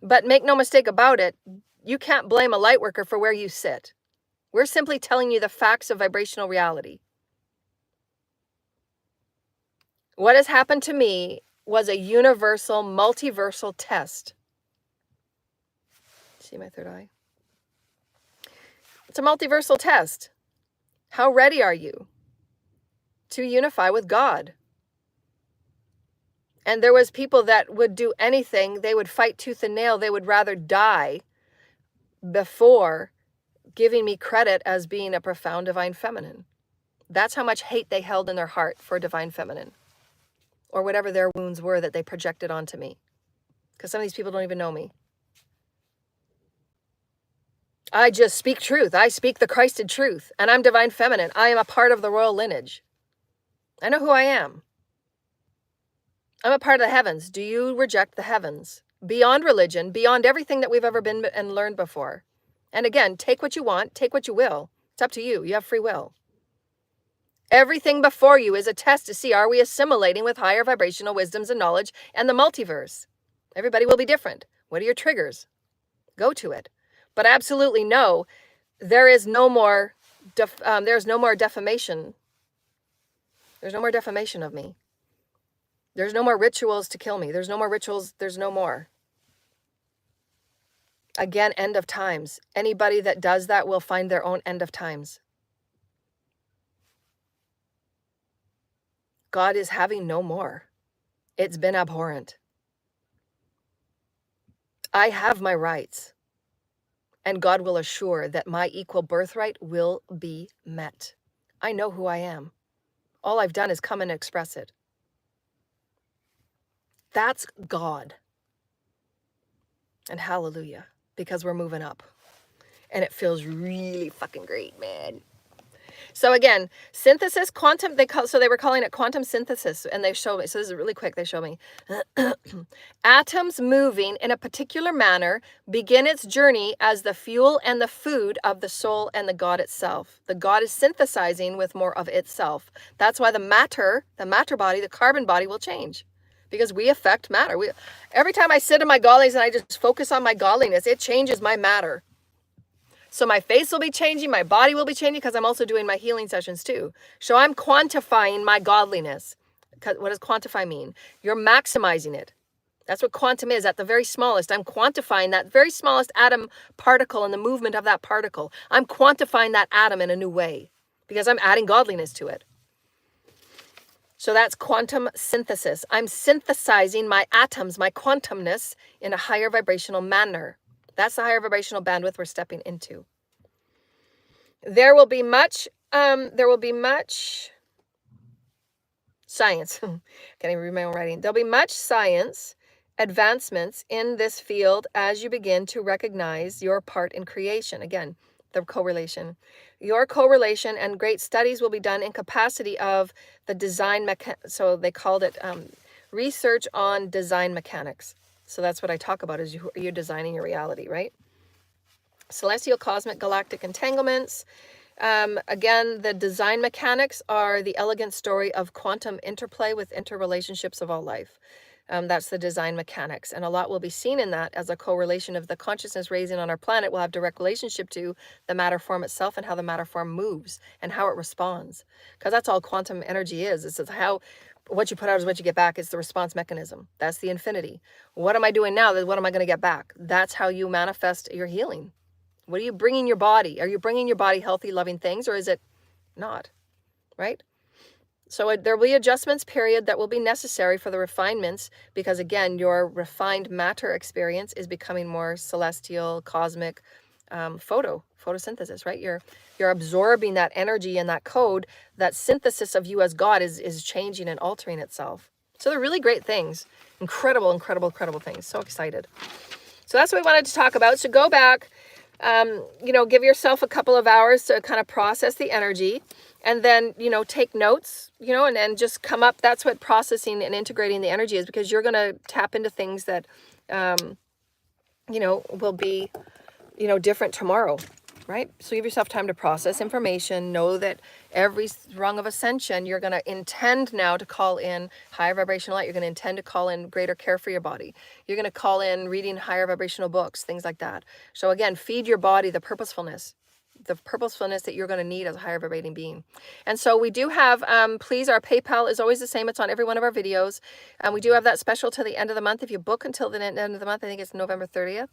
But make no mistake about it, you can't blame a light worker for where you sit. We're simply telling you the facts of vibrational reality. What has happened to me was a universal, multiversal test. See my third eye? It's a multiversal test. How ready are you to unify with God? And there was people that would do anything. They would fight tooth and nail. They would rather die before giving me credit as being a profound divine feminine. That's how much hate they held in their heart for divine feminine, or whatever their wounds were that they projected onto me. Because some of these people don't even know me. I just speak truth. I speak the Christed truth. And I'm divine feminine. I am a part of the royal lineage. I know who I am. I'm a part of the heavens. Do you reject the heavens? Beyond religion, beyond everything that we've ever been and learned before. And again, take what you want, take what you will. It's up to you. You have free will. Everything before you is a test to see, are we assimilating with higher vibrational wisdoms and knowledge and the multiverse? Everybody will be different. What are your triggers? Go to it. But absolutely no, there is no more, there's no more defamation. There's no more defamation of me. There's no more rituals to kill me. There's no more rituals. There's no more. Again, end of times. Anybody that does that will find their own end of times. God is having no more. It's been abhorrent. I have my rights. And God will assure that my equal birthright will be met. I know who I am. All I've done is come and express it. That's God. And hallelujah, because we're moving up. And it feels really fucking great, man. So again, synthesis, quantum, they were calling it quantum synthesis, and they show me, so this is really quick, they show me. Atoms moving in a particular manner begin its journey as the fuel and the food of the soul and the God itself. The God is synthesizing with more of itself. That's why the matter body, the carbon body will change. Because we affect matter. Every time I sit in my godliness and I just focus on my godliness, it changes my matter. So my face will be changing, my body will be changing, because I'm also doing my healing sessions too. So I'm quantifying my godliness. What does quantify mean? You're maximizing it. That's what quantum is, at the very smallest. I'm quantifying that very smallest atom particle and the movement of that particle. I'm quantifying that atom in a new way because I'm adding godliness to it. So that's quantum synthesis. I'm synthesizing my atoms, my quantumness, in a higher vibrational manner. That's the higher vibrational bandwidth we're stepping into. There will be much science. Can't even read my own writing. There'll be much science advancements in this field as you begin to recognize your part in creation. Again, the correlation. Your correlation, and great studies will be done in capacity of the design so they called it research on design mechanics. So that's what I talk about, is you're designing your reality, right? Celestial, cosmic, galactic entanglements. Again, the design mechanics are the elegant story of quantum interplay with interrelationships of all life. That's the design mechanics. And a lot will be seen in that as a correlation of the consciousness raising on our planet will have direct relationship to the matter form itself and how the matter form moves and how it responds. Because that's all quantum energy is. It's how what you put out is what you get back. It's the response mechanism. That's the infinity. What am I doing now? What am I going to get back? That's how you manifest your healing. What are you bringing your body? Are you bringing your body healthy, loving things, or is it not? Right? So there will be adjustments period that will be necessary for the refinements, because again, your refined matter experience is becoming more celestial, cosmic, photosynthesis, right? You're absorbing that energy and that code. That synthesis of you as God is changing and altering itself. So they're really great things. Incredible, incredible, incredible things. So excited. So that's what we wanted to talk about. So go back, give yourself a couple of hours to kind of process the energy, and then, take notes, and just come up. That's what processing and integrating the energy is, because you're going to tap into things that, will be, different tomorrow, right? So give yourself time to process information. Know that every rung of ascension, you're going to intend now to call in higher vibrational light. You're going to intend to call in greater care for your body. You're going to call in reading higher vibrational books, things like that. So again, feed your body the purposefulness that you're going to need as a higher vibrating being. And so we do have, please, our PayPal is always the same. It's on every one of our videos. And we do have that special till the end of the month. If you book until the end of the month, I think it's November 30th.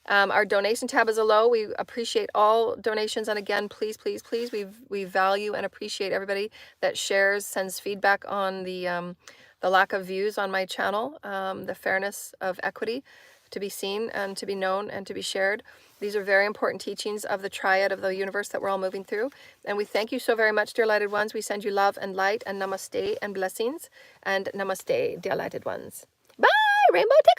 Our donation tab is low. We appreciate all donations. And again, please, please, please, we value and appreciate everybody that shares, sends feedback on the lack of views on my channel, the fairness of equity to be seen and to be known and to be shared. These are very important teachings of the triad of the universe that we're all moving through. And we thank you so very much, dear lighted ones. We send you love and light and namaste and blessings. And namaste, dear lighted ones. Bye, Rainbow. Take